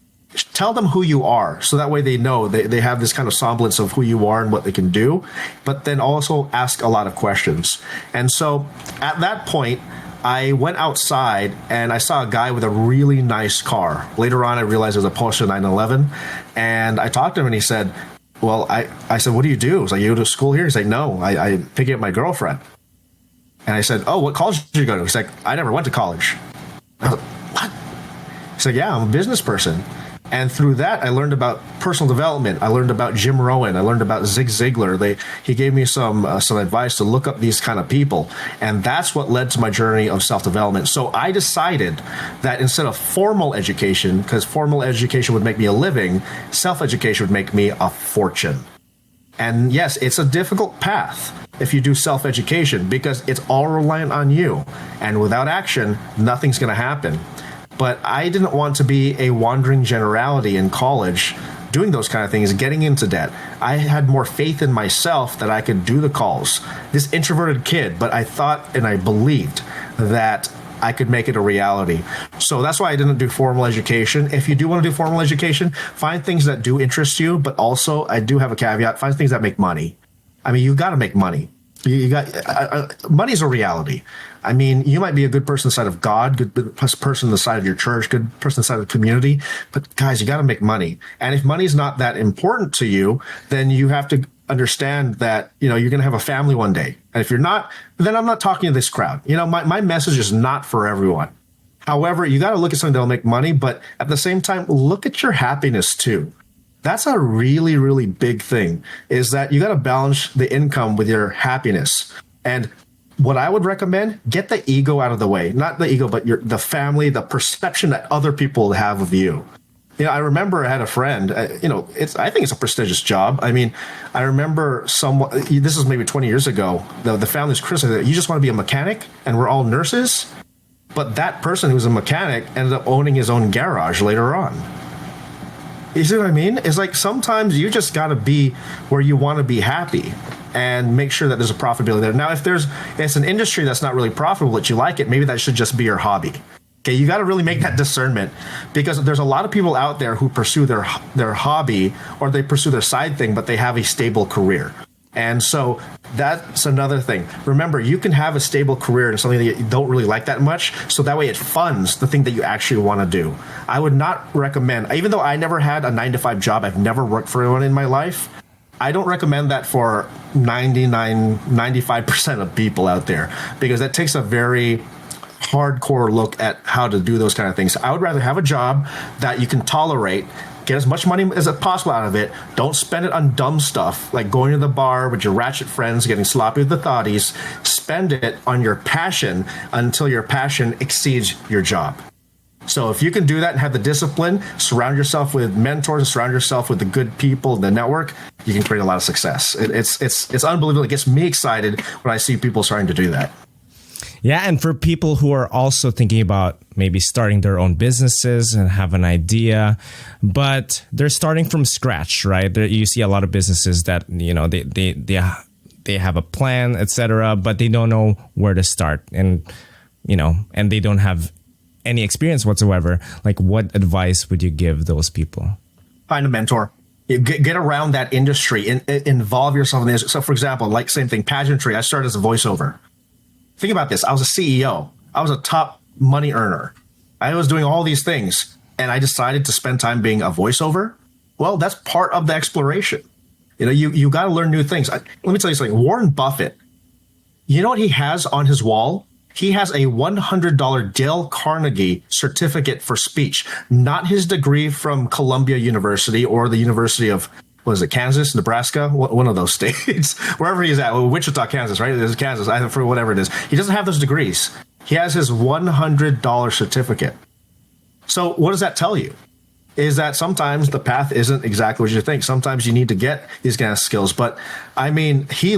tell them who you are. So that way they know they have this kind of semblance of who you are and what they can do. But then also ask a lot of questions. And so at that point, I went outside and I saw a guy with a really nice car. Later on, I realized it was a Porsche 911. And I talked to him and he said, well, I said, what do you do? I was like, you go to school here? He's like, no, I pick up my girlfriend. And I said, oh, what college did you go to? He's like, I never went to college. I was like, what? He's like, yeah, I'm a business person. And through that, I learned about personal development. I learned about Jim Rohn. I learned about Zig Ziglar. He gave me some advice to look up these kind of people. And that's what led to my journey of self-development. So I decided that instead of formal education, because formal education would make me a living, self-education would make me a fortune. And yes, it's a difficult path if you do self-education because it's all reliant on you. And without action, nothing's going to happen. But I didn't want to be a wandering generality in college doing those kind of things, getting into debt. I had more faith in myself that I could do the calls. This introverted kid, but I thought and I believed that I could make it a reality. So that's why I didn't do formal education. If you do want to do formal education, find things that do interest you, but also I do have a caveat, find things that make money. I mean, you got to make money. You got money's a reality. I mean, you might be a good person on the side of God, good person on the side of your church, good person on the side of the community. But guys, you got to make money. And if money's not that important to you, then you have to understand that, you're going to have a family one day. And if you're not, then I'm not talking to this crowd. My message is not for everyone. However, you got to look at something that'll make money, but at the same time, look at your happiness too. That's a really, really big thing, is that you got to balance the income with your happiness. And what I would recommend, get the ego out of the way. Not the ego, but the family, the perception that other people have of you. I remember I had a friend, I think it's a prestigious job. I mean, I remember this is maybe 20 years ago, the family's criticizing, you just want to be a mechanic and we're all nurses. But that person who's a mechanic ended up owning his own garage later on. You see what I mean? It's like sometimes you just got to be where you want to be happy and make sure that there's a profitability there. Now, if it's an industry that's not really profitable, but you like it, maybe that should just be your hobby. Okay, you got to really make that discernment, because there's a lot of people out there who pursue their hobby or they pursue their side thing, but they have a stable career. And so that's another thing. Remember, you can have a stable career in something that you don't really like that much, so that way it funds the thing that you actually want to do. I would not recommend, even though I never had a 9-to-5 job, I've never worked for anyone in my life, I don't recommend that for 95% of people out there, because that takes a very hardcore look at how to do those kind of things. I would rather have a job that you can tolerate, get as much money as possible out of it. Don't spend it on dumb stuff like going to the bar with your ratchet friends, getting sloppy with the thotties. Spend it on your passion until your passion exceeds your job. So if you can do that and have the discipline, surround yourself with mentors and surround yourself with the good people in the network, you can create a lot of success. It's unbelievable. It gets me excited when I see people starting to do that. Yeah, and for people who are also thinking about maybe starting their own businesses and have an idea, but they're starting from scratch, right? You see a lot of businesses that, they have a plan, etc., but they don't know where to start, and they don't have any experience whatsoever. Like, what advice would you give those people? Find a mentor. Get around that industry and involve yourself in this. So, for example, like same thing, pageantry. I started as a voiceover. Think about this. I was a CEO. I was a top money earner. I was doing all these things, and I decided to spend time being a voiceover. Well, that's part of the exploration. You got to learn new things. Let me tell you something. Warren Buffett, you know what he has on his wall? He has a $100 Dale Carnegie certificate for speech, not his degree from Columbia University or the University of, Kansas, Nebraska, one of those states, wherever he's at, Wichita, Kansas, right? There's Kansas, I for whatever it is. He doesn't have those degrees. He has his $100 certificate. So what does that tell you? Is that sometimes the path isn't exactly what you think. Sometimes you need to get these kind of skills. But I mean, he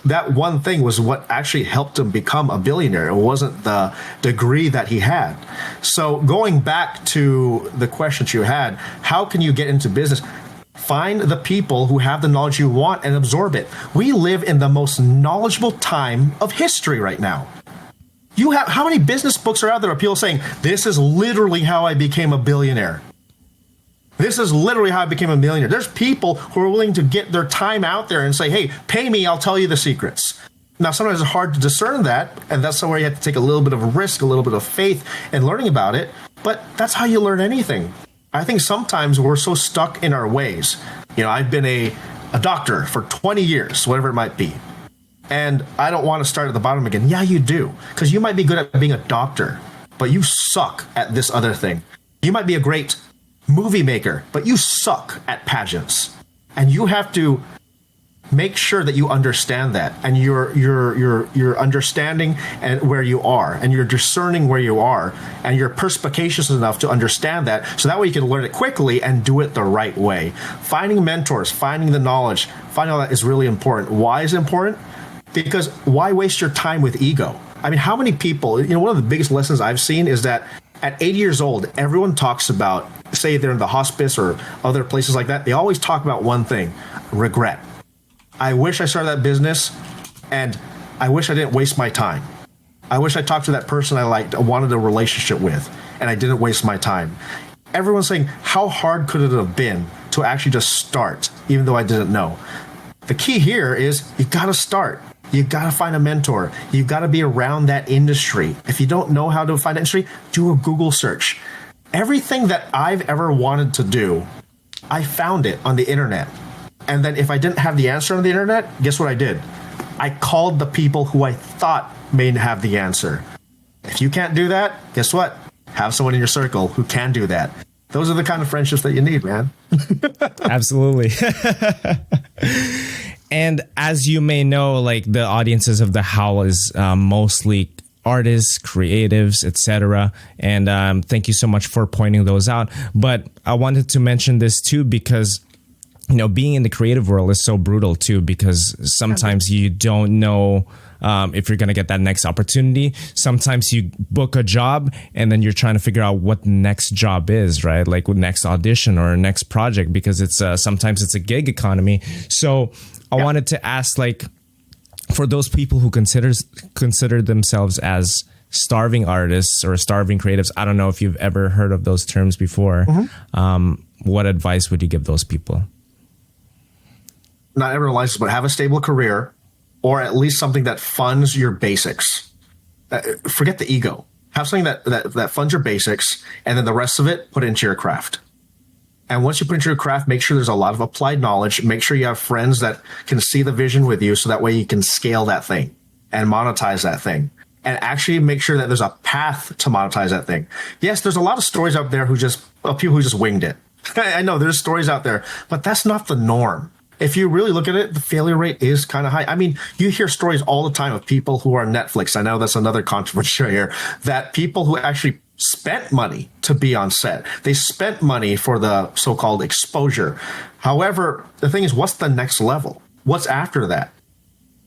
that one thing was what actually helped him become a billionaire. It wasn't the degree that he had. So going back to the questions you had, how can you get into business? Find the people who have the knowledge you want and absorb it. We live in the most knowledgeable time of history right now. How many business books are out there of people saying, this is literally how I became a billionaire? This is literally how I became a millionaire. There's people who are willing to get their time out there and say, hey, pay me, I'll tell you the secrets. Now, sometimes it's hard to discern that, and that's where you have to take a little bit of a risk, a little bit of faith in learning about it, but that's how you learn anything. I think sometimes we're so stuck in our ways. I've been a doctor for 20 years, whatever it might be, and I don't want to start at the bottom again. Yeah, you do, because you might be good at being a doctor, but you suck at this other thing. You might be a great movie maker, but you suck at pageants. And you have to make sure that you understand that, and you're understanding and where you are, and you're discerning where you are, and you're perspicacious enough to understand that, so that way you can learn it quickly and do it the right way. Finding mentors, finding the knowledge, finding all that is really important. Why is it important? Because why waste your time with ego? I mean, how many people, one of the biggest lessons I've seen is that at 80 years old, everyone talks about, say they're in the hospice or other places like that, they always talk about one thing: regret. I wish I started that business, and I wish I didn't waste my time. I wish I talked to that person I liked, wanted a relationship with, and I didn't waste my time. Everyone's saying, how hard could it have been to actually just start, even though I didn't know? The key here is you got to start. You got to find a mentor. You got to be around that industry. If you don't know how to find that industry, do a Google search. Everything that I've ever wanted to do, I found it on the internet. And then if I didn't have the answer on the internet, guess what I did? I called the people who I thought may have the answer. If you can't do that, guess what? Have someone in your circle who can do that. Those are the kind of friendships that you need, man. Absolutely. And as you may know, like, the audiences of The Howl is mostly artists, creatives, etc. And thank you so much for pointing those out. But I wanted to mention this too, because being in the creative world is so brutal too, because sometimes you don't know if you're going to get that next opportunity. Sometimes you book a job and then you're trying to figure out what the next job is, right? Like with next audition or next project, because it's sometimes it's a gig economy. So I wanted to ask, like, for those people who consider themselves as starving artists or starving creatives, I don't know if you've ever heard of those terms before. What advice would you give those people? Not everyone likes it, but have a stable career, or at least something that funds your basics. Forget the ego. Have something that funds your basics, and then the rest of it, put it into your craft. And once you put into your craft, make sure there's a lot of applied knowledge. Make sure you have friends that can see the vision with you, so that way you can scale that thing and monetize that thing. And actually make sure that there's a path to monetize that thing. Yes, there's a lot of stories out there of people who just winged it. I know there's stories out there, but that's not the norm. If you really look at it, the failure rate is kind of high. I mean, you hear stories all the time of people who are on Netflix. I know that's another controversy here, that people who actually spent money to be on set. They spent money for the so-called exposure. However, the thing is, what's the next level? What's after that?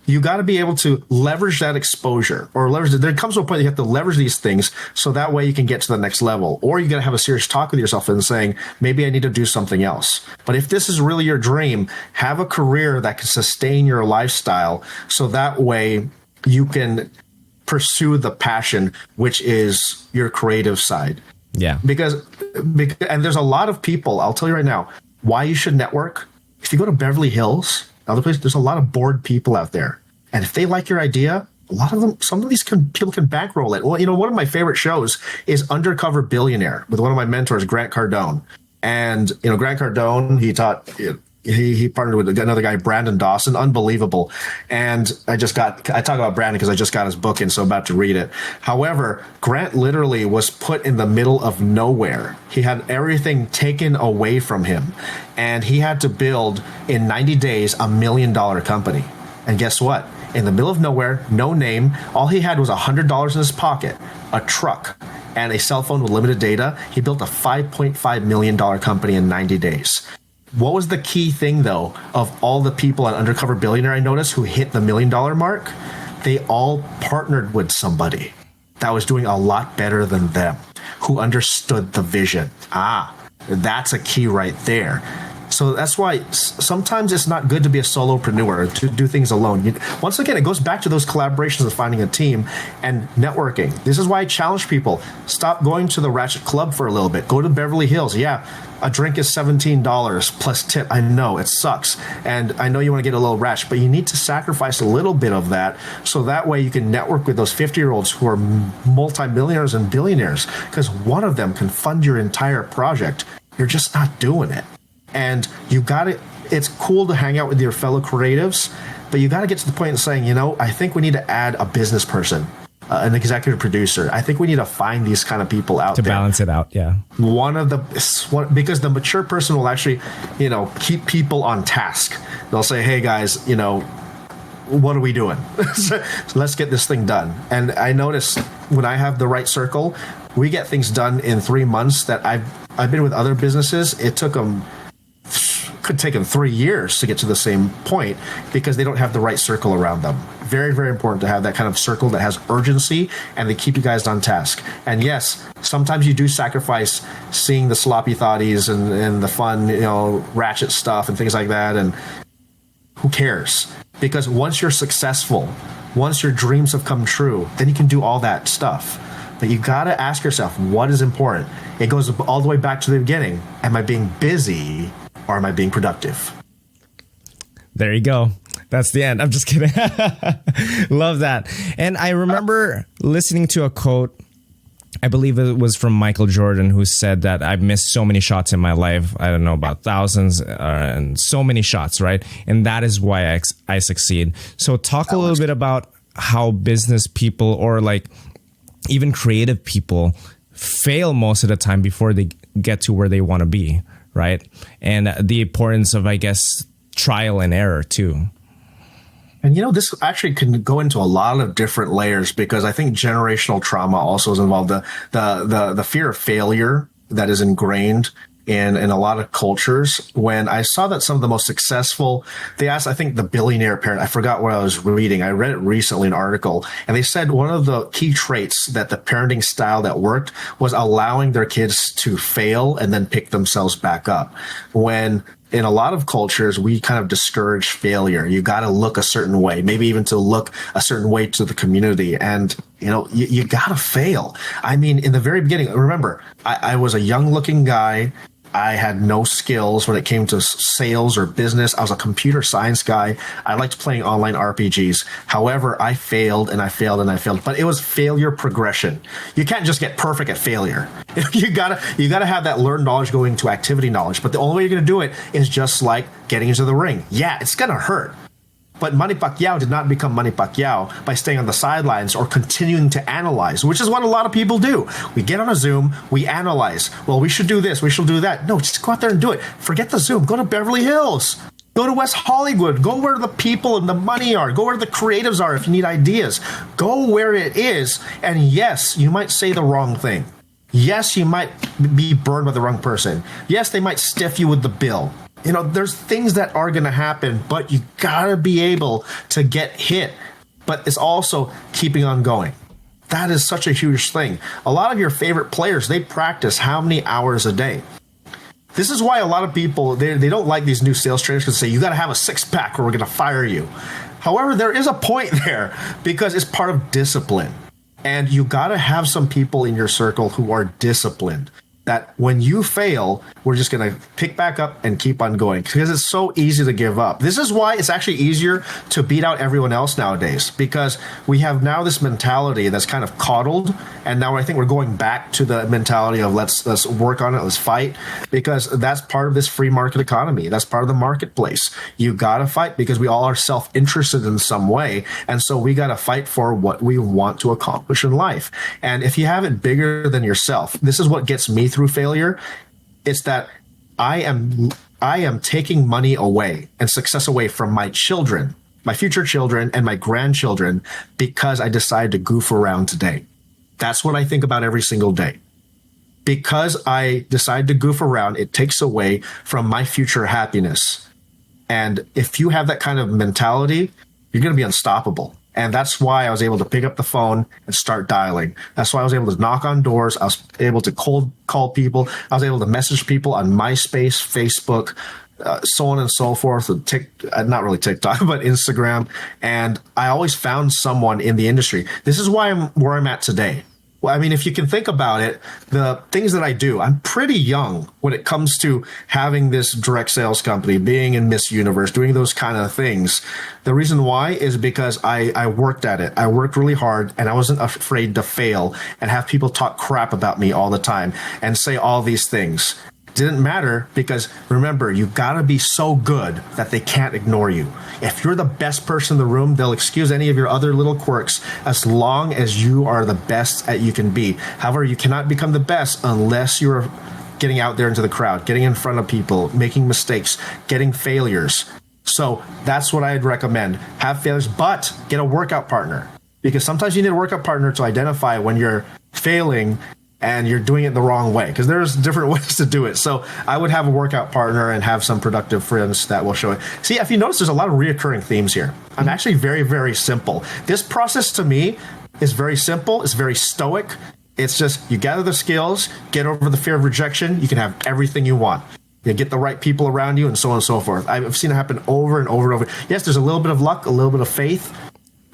You got to be able to leverage that exposure, or leverage it. There comes to a point you have to leverage these things, so that way you can get to the next level. Or you got to have a serious talk with yourself and saying, maybe I need to do something else. But if this is really your dream, have a career that can sustain your lifestyle, so that way you can pursue the passion, which is your creative side. Yeah. Because and there's a lot of people, I'll tell you right now, why you should network. If you go to Beverly Hills, other places, there's a lot of bored people out there. And if they like your idea, a lot of them, some of these people can bankroll it. Well, one of my favorite shows is Undercover Billionaire with one of my mentors, Grant Cardone. And, Grant Cardone, he partnered with another guy, Brandon Dawson, unbelievable. And I talk about Brandon because I just got his book in, so I'm about to read it. However, Grant literally was put in the middle of nowhere. He had everything taken away from him, and he had to build in 90 days $1 million company. And guess what? In the middle of nowhere, no name, all he had was $100 in his pocket, a truck, and a cell phone with limited data. He built a $5.5 million company in 90 days. What was the key thing, though, of all the people on Undercover Billionaire I noticed who hit the $1 million mark? They all partnered with somebody that was doing a lot better than them, who understood the vision. That's a key right there. So that's why sometimes it's not good to be a solopreneur, to do things alone. Once again, it goes back to those collaborations and finding a team and networking. This is why I challenge people. Stop going to the Ratchet Club for a little bit. Go to Beverly Hills. Yeah, a drink is $17 plus tip. I know it sucks. And I know you want to get a little ratchet, but you need to sacrifice a little bit of that, so that way you can network with those 50-year-olds who are multimillionaires and billionaires, because one of them can fund your entire project. You're just not doing it. And it's cool to hang out with your fellow creatives, but you got to get to the point of saying, I think we need to add a business person. an executive producer. I think we need to find these kind of people out there to balance it out. Yeah. Because the mature person will actually, keep people on task. They'll say, hey guys, what are we doing? So let's get this thing done. And I notice when I have the right circle, we get things done in 3 months that I've been with other businesses. Could take them 3 years to get to the same point because they don't have the right circle around them. Very, very important to have that kind of circle that has urgency and they keep you guys on task. And yes, sometimes you do sacrifice seeing the sloppy thoughties and the fun, ratchet stuff and things like that. And who cares? Because once you're successful, once your dreams have come true, then you can do all that stuff. But you got to ask yourself, what is important? It goes all the way back to the beginning. Am I being busy or am I being productive? There you go. That's the end. I'm just kidding. Love that. And I remember listening to a quote, I believe it was from Michael Jordan, who said that I've missed so many shots in my life. I don't know, about thousands and so many shots, right? And that is why I succeed. So talk a little bit about how business people or like even creative people fail most of the time before they get to where they want to be, right? And the importance of, I guess, trial and error too. And this actually can go into a lot of different layers because I think generational trauma also is involved. The fear of failure that is ingrained in a lot of cultures. When I saw that some of the most successful, they asked, I think the billionaire parent, I forgot what I was reading. I read it recently, an article, and they said one of the key traits that the parenting style that worked was allowing their kids to fail and then pick themselves back up. When in a lot of cultures, we kind of discourage failure. You got to look a certain way, maybe even to look a certain way to the community. And, you got to fail. I mean, in the very beginning, remember, I was a young looking guy. I had no skills when it came to sales or business. I was a computer science guy. I liked playing online RPGs. However, I failed and I failed and I failed, but it was failure progression. You can't just get perfect at failure. You gotta have that learned knowledge going to activity knowledge. But the only way you're gonna do it is just like getting into the ring. Yeah, it's gonna hurt. But Manny Pacquiao did not become Manny Pacquiao by staying on the sidelines or continuing to analyze, which is what a lot of people do. We get on a Zoom, we analyze. Well, we should do this, we should do that. No, just go out there and do it. Forget the Zoom. Go to Beverly Hills. Go to West Hollywood. Go where the people and the money are. Go where the creatives are if you need ideas. Go where it is. And yes, you might say the wrong thing. Yes, you might be burned by the wrong person. Yes, they might stiff you with the bill. There's things that are going to happen, but you got to be able to get hit. But it's also keeping on going. That is such a huge thing. A lot of your favorite players, they practice how many hours a day? This is why a lot of people, they don't like these new sales trainers because they say, you got to have a six-pack or we're going to fire you. However, there is a point there because it's part of discipline. And you got to have some people in your circle who are disciplined. That when you fail, we're just going to pick back up and keep on going because it's so easy to give up. This is why it's actually easier to beat out everyone else nowadays because we have now this mentality that's kind of coddled. And now I think we're going back to the mentality of let's work on it, let's fight, because that's part of this free market economy. That's part of the marketplace. You got to fight because we all are self-interested in some way. And so we got to fight for what we want to accomplish in life. And if you have it bigger than yourself, this is what gets me through failure. It's that I am taking money away and success away from my children, my future children and my grandchildren because I decided to goof around today. That's what I think about every single day. Because I decide to goof around, it takes away from my future happiness. And if you have that kind of mentality, you're going to be unstoppable. And that's why I was able to pick up the phone and start dialing. That's why I was able to knock on doors. I was able to cold call people. I was able to message people on MySpace, Facebook, so on and so forth. Not really TikTok, but Instagram. And I always found someone in the industry. This is why I'm where I'm at today. Well, I mean, if you can think about it, the things that I do, I'm pretty young when it comes to having this direct sales company, being in Miss Universe, doing those kind of things. The reason why is because I worked at it. I worked really hard and I wasn't afraid to fail and have people talk crap about me all the time and say all these things. Didn't matter, because remember, you got to be so good that they can't ignore you. If you're the best person in the room, they'll excuse any of your other little quirks as long as you are the best that you can be. However, you cannot become the best unless you're getting out there into the crowd, getting in front of people, making mistakes, getting failures. So that's what I'd recommend. Have failures, but get a workout partner, because sometimes you need a workout partner to identify when you're failing and you're doing it the wrong way, because there's different ways to do it. So I would have a workout partner and have some productive friends that will show it. See, if you notice, there's a lot of reoccurring themes here. I'm actually very, very simple. This process to me is very simple. It's very stoic. It's just, you gather the skills, get over the fear of rejection. You can have everything you want. You get the right people around you, and so on and so forth. I've seen it happen over and over and over. Yes, there's a little bit of luck, a little bit of faith.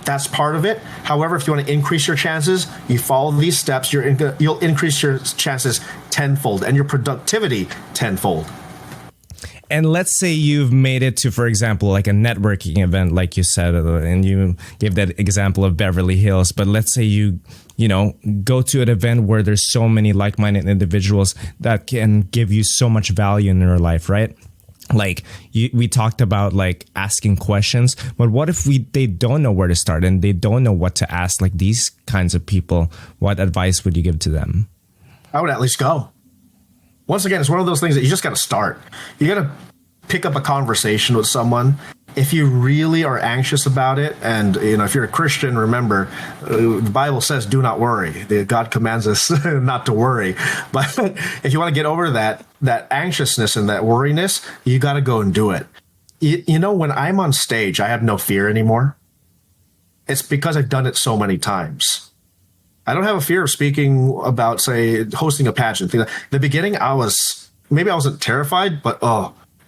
That's part of it. However, if you want to increase your chances, you follow these steps, you'll increase your chances tenfold and your productivity tenfold. And let's say you've made it to, for example, like a networking event, like you said, and you gave that example of Beverly Hills. But let's say you go to an event where there's so many like-minded individuals that can give you so much value in your life, right? Like we talked about like asking questions, but what if they don't know where to start and they don't know what to ask, like these kinds of people? What advice would you give to them? I would at least go. Once again, it's one of those things that you just got to start. You got to pick up a conversation with someone. If you really are anxious about it, and if you're a Christian, remember, the Bible says, do not worry. God commands us not to worry. But if you want to get over that anxiousness and that worriness, you got to go and do it. When I'm on stage, I have no fear anymore. It's because I've done it so many times. I don't have a fear of speaking about, say, hosting a pageant. In the beginning, I wasn't terrified, but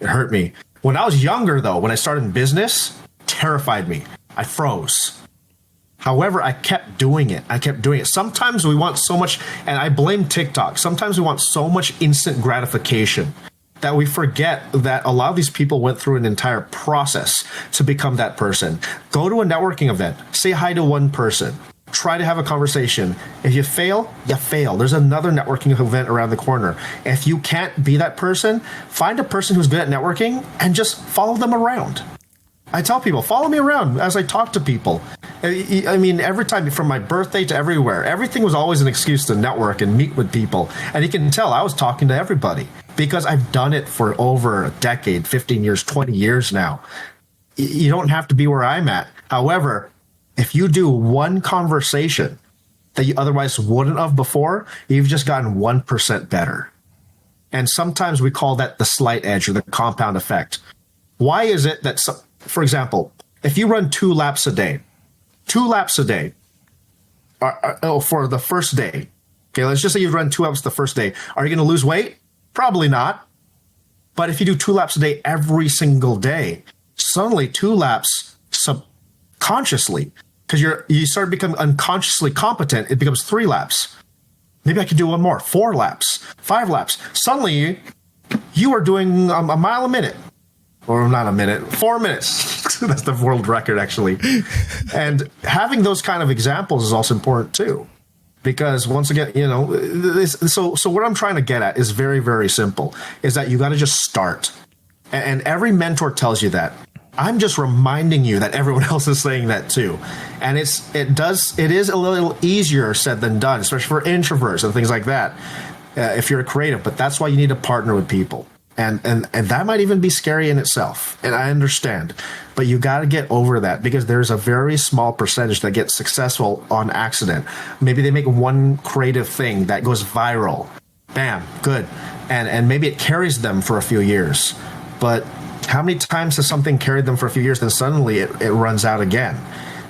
it hurt me. When I was younger, though, when I started in business, terrified me. I froze. However, I kept doing it. Sometimes we want so much, and I blame TikTok. Sometimes we want so much instant gratification that we forget that a lot of these people went through an entire process to become that person. Go to a networking event. Say hi to one person. Try to have a conversation. If you fail, you fail. There's another networking event around the corner. If you can't be that person, find a person who's good at networking and just follow them around. I tell people, follow me around as I talk to people. I mean, every time from my birthday to everywhere, everything was always an excuse to network and meet with people. And you can tell I was talking to everybody because I've done it for over a decade, 15 years, 20 years now. You don't have to be where I'm at. However, if you do one conversation that you otherwise wouldn't have before, you've just gotten 1% better. And sometimes we call that the slight edge or the compound effect. Why is it that, for example, if you run 2 laps a day for the first day, okay, let's just say you run 2 laps the first day, are you going to lose weight? Probably not. But if you do 2 laps a day every single day, suddenly 2 laps subconsciously, because you start becoming unconsciously competent, it becomes 3 laps. Maybe I could do one more, 4 laps, 5 laps. Suddenly, you are doing a mile a minute. Or not a minute, 4 minutes. That's the world record, actually. And having those kind of examples is also important, too. Because once again, so what I'm trying to get at is very, very simple, is that you got to just start. And every mentor tells you that. I'm just reminding you that everyone else is saying that too. And it is a little easier said than done, especially for introverts and things like that, if you're a creative. But that's why you need to partner with people. And that might even be scary in itself. And I understand. But you got to get over that, because there's a very small percentage that gets successful on accident. Maybe they make one creative thing that goes viral. Bam, good. And maybe it carries them for a few years. But how many times has something carried them for a few years, then suddenly it runs out again?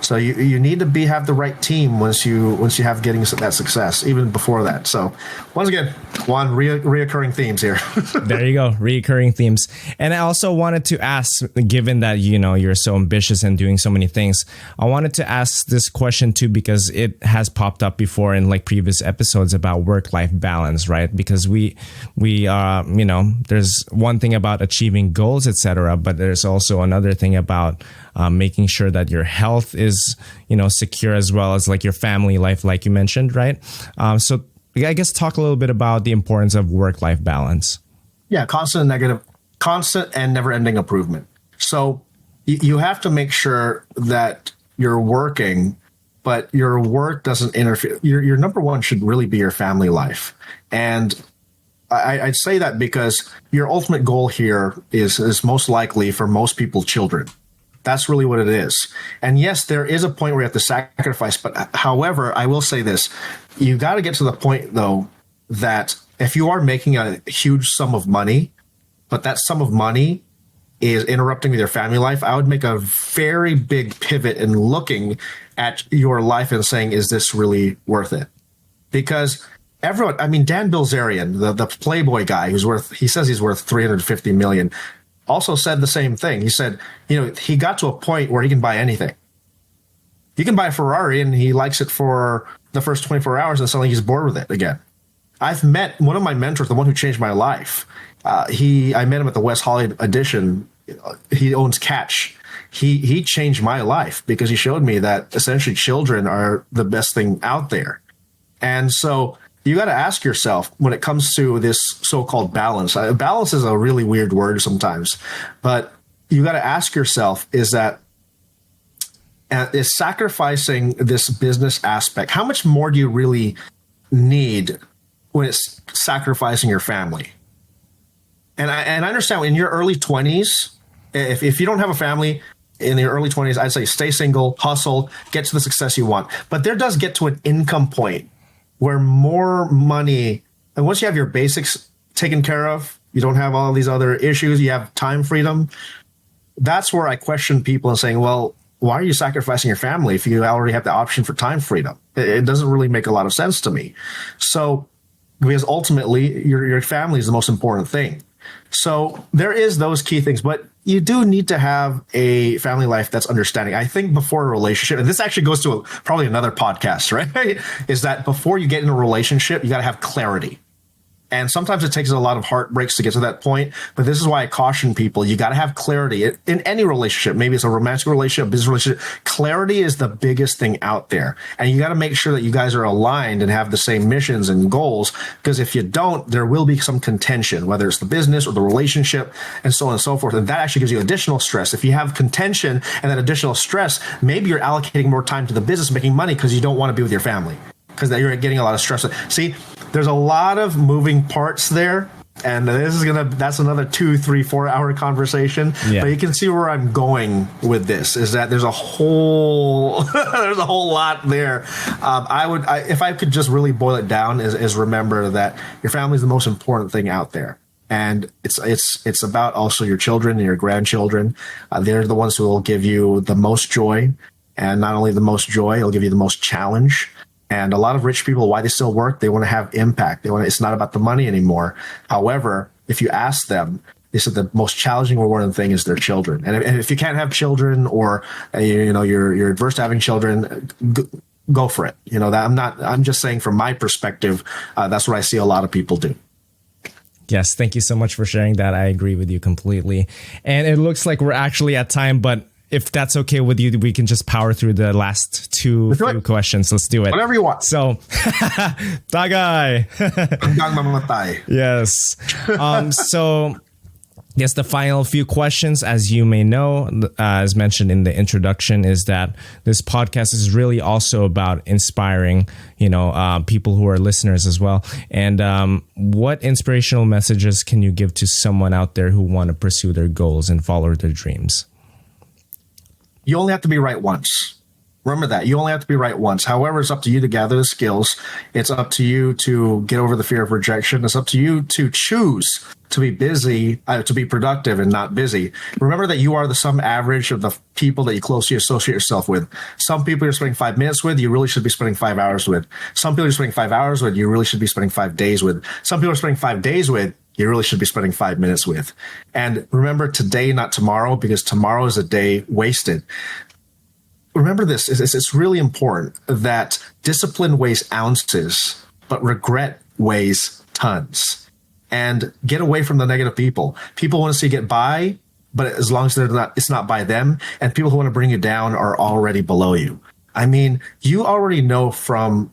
So you need to have the right team once you have getting that success, even before that. So once again, Juan, reoccurring themes here. There you go, reoccurring themes. And I also wanted to ask, given that you're so ambitious and doing so many things, I wanted to ask this question too, because it has popped up before in like previous episodes about work-life balance, right? Because we there's one thing about achieving goals, etc., but there's also another thing about making sure that your health is secure, as well as like your family life, like you mentioned, right? So I guess talk a little bit about the importance of work-life balance. Yeah, constant and never ending improvement. So you have to make sure that you're working, but your work doesn't interfere. Your number one should really be your family life. And I'd say that because your ultimate goal here is most likely for most people, children. That's really what it is. And yes, there is a point where you have to sacrifice. But however, I will say this, you got to get to the point, though, that if you are making a huge sum of money, but that sum of money is interrupting with your family life, I would make a very big pivot in looking at your life and saying, is this really worth it? Because everyone, I mean, Dan Bilzerian, the Playboy guy he says he's worth 350 million, also said the same thing. He said, he got to a point where he can buy anything. You can buy a Ferrari and he likes it for the first 24 hours and suddenly he's bored with it again. I've met one of my mentors, the one who changed my life. I met him at the West Hollywood edition. He owns Catch. He changed my life because he showed me that essentially children are the best thing out there. And so you got to ask yourself when it comes to this so-called balance. Balance is a really weird word sometimes, but you got to ask yourself, is sacrificing this business aspect, how much more do you really need when it's sacrificing your family? And I understand in your early 20s, if you don't have a family in your early 20s, I'd say stay single, hustle, get to the success you want. But there does get to an income point where more money, and once you have your basics taken care of, you don't have all these other issues, you have time freedom. That's where I question people and saying, well, why are you sacrificing your family if you already have the option for time freedom? It doesn't really make a lot of sense to me. So, because ultimately your family is the most important thing. So there is those key things, but you do need to have a family life that's understanding. I think before a relationship, and this actually goes to probably another podcast, right? Is that before you get in a relationship, you got to have clarity. And sometimes it takes a lot of heartbreaks to get to that point. But this is why I caution people. You got to have clarity in any relationship. Maybe it's a romantic relationship, business relationship. Clarity is the biggest thing out there. And you got to make sure that you guys are aligned and have the same missions and goals. Because if you don't, there will be some contention, whether it's the business or the relationship and so on and so forth. And that actually gives you additional stress. If you have contention and that additional stress, maybe you're allocating more time to the business, making money because you don't want to be with your family, because you're getting a lot of stress. See, there's a lot of moving parts there, and that's another 2, 3, 4 hour conversation. Yeah. But you can see where I'm going with this, is that there's a whole lot there. If I could just really boil it down, is remember that your family is the most important thing out there. And it's about also your children and your grandchildren. They're the ones who will give you the most joy, and not only the most joy, it'll give you the most challenge. And a lot of rich people, why they still work, they want to have impact. It's not about the money anymore. However, if you ask them, they said the most challenging, rewarding thing is their children. And if you can't have children, or you're adverse to having children, go for it. I'm just saying from my perspective, that's what I see a lot of people do. Yes, thank you so much for sharing that. I agree with you completely. And it looks like we're actually at time, but if that's okay with you, we can just power through the last few questions. Let's do it. Whatever you want. So, tagay. Yes. So, yes, the final few questions, as you may know, as mentioned in the introduction, is that this podcast is really also about inspiring, people who are listeners as well. And what inspirational messages can you give to someone out there who want to pursue their goals and follow their dreams? You only have to be right once. Remember that. You only have to be right once. However, it's up to you to gather the skills. It's up to you to get over the fear of rejection. It's up to you to choose to be busy, to be productive and not busy. Remember that you are the sum average of the people that you closely associate yourself with. Some people you're spending 5 minutes with, you really should be spending 5 hours with. Some people you're spending 5 hours with, you really should be spending 5 days with. Some people are spending 5 days with, you really should be spending 5 minutes with. And remember, today, not tomorrow, because tomorrow is a day wasted. Remember this, it's really important that discipline weighs ounces, but regret weighs tons. And get away from the negative people. People want to see you get by, but as long as it's not by them. And people who want to bring you down are already below you. I mean, you already know from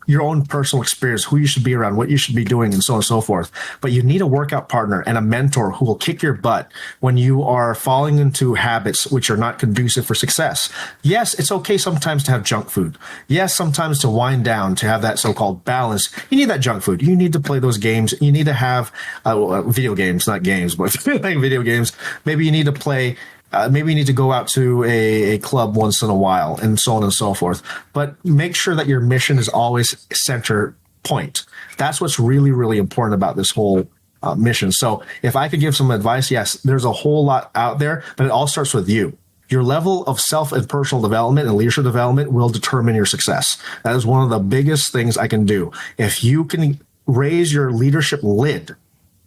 your own personal experience, who you should be around, what you should be doing, and so on and so forth. But you need a workout partner and a mentor who will kick your butt when you are falling into habits which are not conducive for success. Yes, it's okay sometimes to have junk food. Yes, sometimes to wind down, to have that so-called balance. You need that junk food. You need to play those games. You need to have video games, not games, but playing video games. Maybe you need to play. Maybe you need to go out to a club once in a while, and so on and so forth. But make sure that your mission is always center point. That's what's really, really important about this whole mission. So if I could give some advice, yes, there's a whole lot out there, but it all starts with you. Your level of self and personal development and leadership development will determine your success. That is one of the biggest things I can do. If you can raise your leadership lid,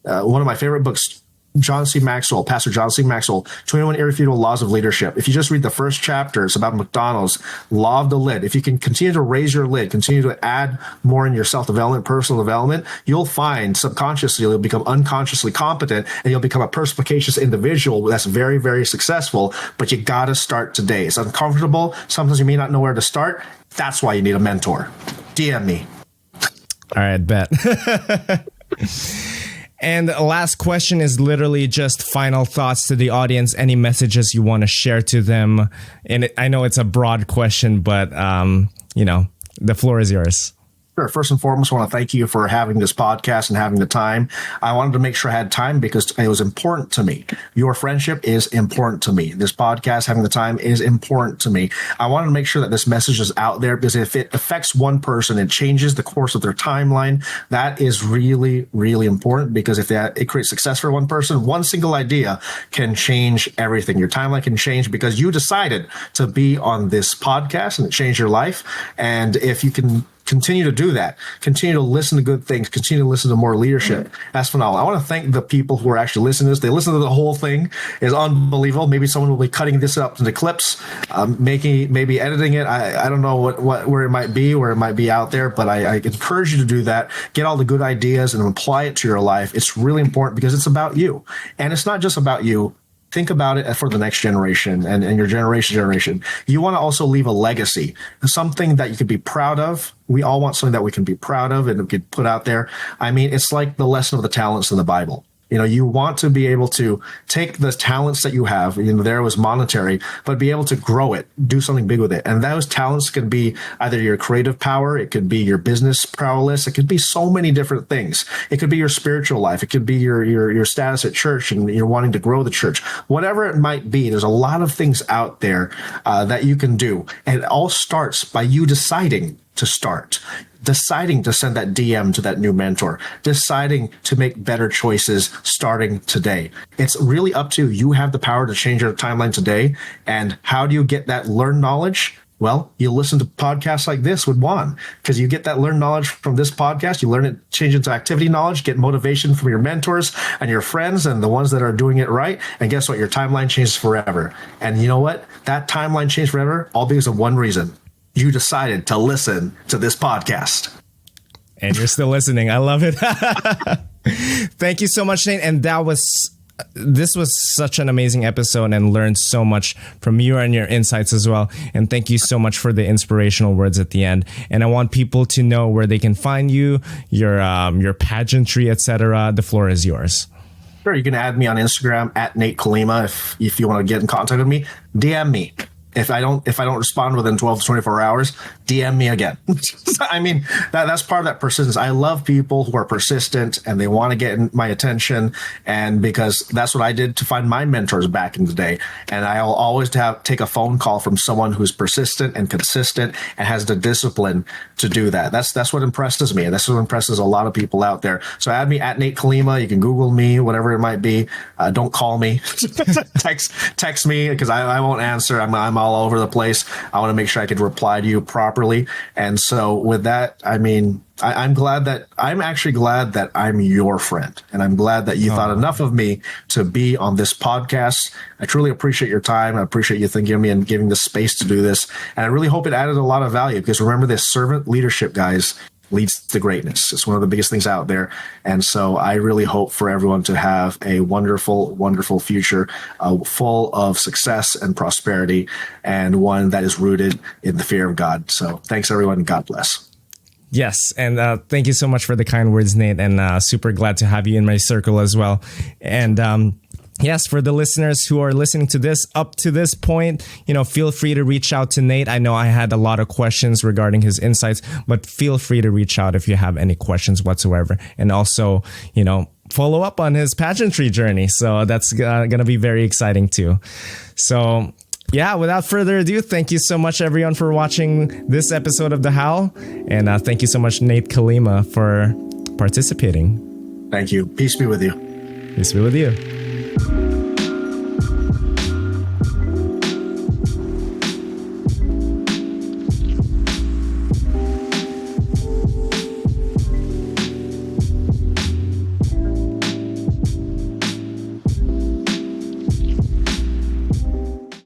one of my favorite books, Pastor John C. Maxwell, 21 Irrefutable Laws of Leadership. If you just read the first chapter, it's about McDonald's, law of the lid. If you can continue to raise your lid, continue to add more in your self-development, personal development, you'll find subconsciously you'll become unconsciously competent, and you'll become a perspicacious individual that's very, very successful. But you got to start today. It's uncomfortable. Sometimes you may not know where to start. That's why you need a mentor. DM me. All right, bet. And the last question is literally just final thoughts to the audience. Any messages you want to share to them? And I know it's a broad question, but, the floor is yours. Sure. First and foremost, I want to thank you for having this podcast and having the time. I wanted to make sure I had time because it was important to me. Your friendship is important to me. This podcast, having the time, is important to me. I wanted to make sure that this message is out there because if it affects one person, it changes the course of their timeline. That is really, really important because if it creates success for one person, one single idea can change everything. Your timeline can change because you decided to be on this podcast and it changed your life. And if you can continue to do that, continue to listen to good things, continue to listen to more leadership. That's phenomenal. I want to thank the people who are actually listening to this. They listen to the whole thing. It's unbelievable. Maybe someone will be cutting this up into clips, maybe editing it. I don't know where it might be out there, but I encourage you to do that. Get all the good ideas and apply it to your life. It's really important because it's about you. And it's not just about you. Think about it for the next generation and your generation. You want to also leave a legacy, something that you could be proud of. We all want something that we can be proud of and we could put out there. I mean, it's like the lesson of the talents in the Bible. You want to be able to take the talents that you have, there was monetary, but be able to grow it, do something big with it. And those talents can be either your creative power, it could be your business prowess, it could be so many different things. It could be your spiritual life, it could be your status at church and you're wanting to grow the church. Whatever it might be, there's a lot of things out there that you can do. And it all starts by you deciding to start. Deciding to send that DM to that new mentor, deciding to make better choices starting today. It's really up to you. You have the power to change your timeline today. And how do you get that learned knowledge? Well, you listen to podcasts like this with Juan, because you get that learned knowledge from this podcast. You learn it, change it into activity knowledge, get motivation from your mentors and your friends and the ones that are doing it right. And guess what? Your timeline changes forever. And you know what? That timeline changed forever, all because of one reason. You decided to listen to this podcast. And you're still listening. I love it. Thank you so much, Nate. And this was such an amazing episode and learned so much from you and your insights as well. And thank you so much for the inspirational words at the end. And I want people to know where they can find you, your pageantry, etc. The floor is yours. Sure. You can add me on Instagram at Nate Calima. If you want to get in contact with me, DM me. If I don't respond within 12 to 24 hours, DM me again. I mean, that's part of that persistence. I love people who are persistent and they want to get my attention. And because that's what I did to find my mentors back in the day. And I'll always take a phone call from someone who's persistent and consistent and has the discipline to do that. That's what impresses me. And that's what impresses a lot of people out there. So add me at Nate Calima. You can Google me, whatever it might be. Don't call me. text me because I won't answer. I'm all over the place. I want to make sure I could reply to you properly. And so with that, I mean, I'm actually glad that I'm your friend. And I'm glad that you thought enough of me to be on this podcast. I truly appreciate your time. I appreciate you thinking of me and giving the space to do this. And I really hope it added a lot of value because remember this, servant leadership, guys, leads to greatness. It's one of the biggest things out there. And so I really hope for everyone to have a wonderful, wonderful future full of success and prosperity and one that is rooted in the fear of God. So thanks, everyone. God bless. Yes, and thank you so much for the kind words, Nate, and super glad to have you in my circle as well. And yes, for the listeners who are listening to this up to this point, feel free to reach out to Nate. I know I had a lot of questions regarding his insights, but feel free to reach out if you have any questions whatsoever. And also, follow up on his pageantry journey. So that's going to be very exciting too. So yeah, without further ado, thank you so much, everyone, for watching this episode of The Howl. And thank you so much, Nate Calima, for participating. Thank you. Peace be with you. Peace be with you.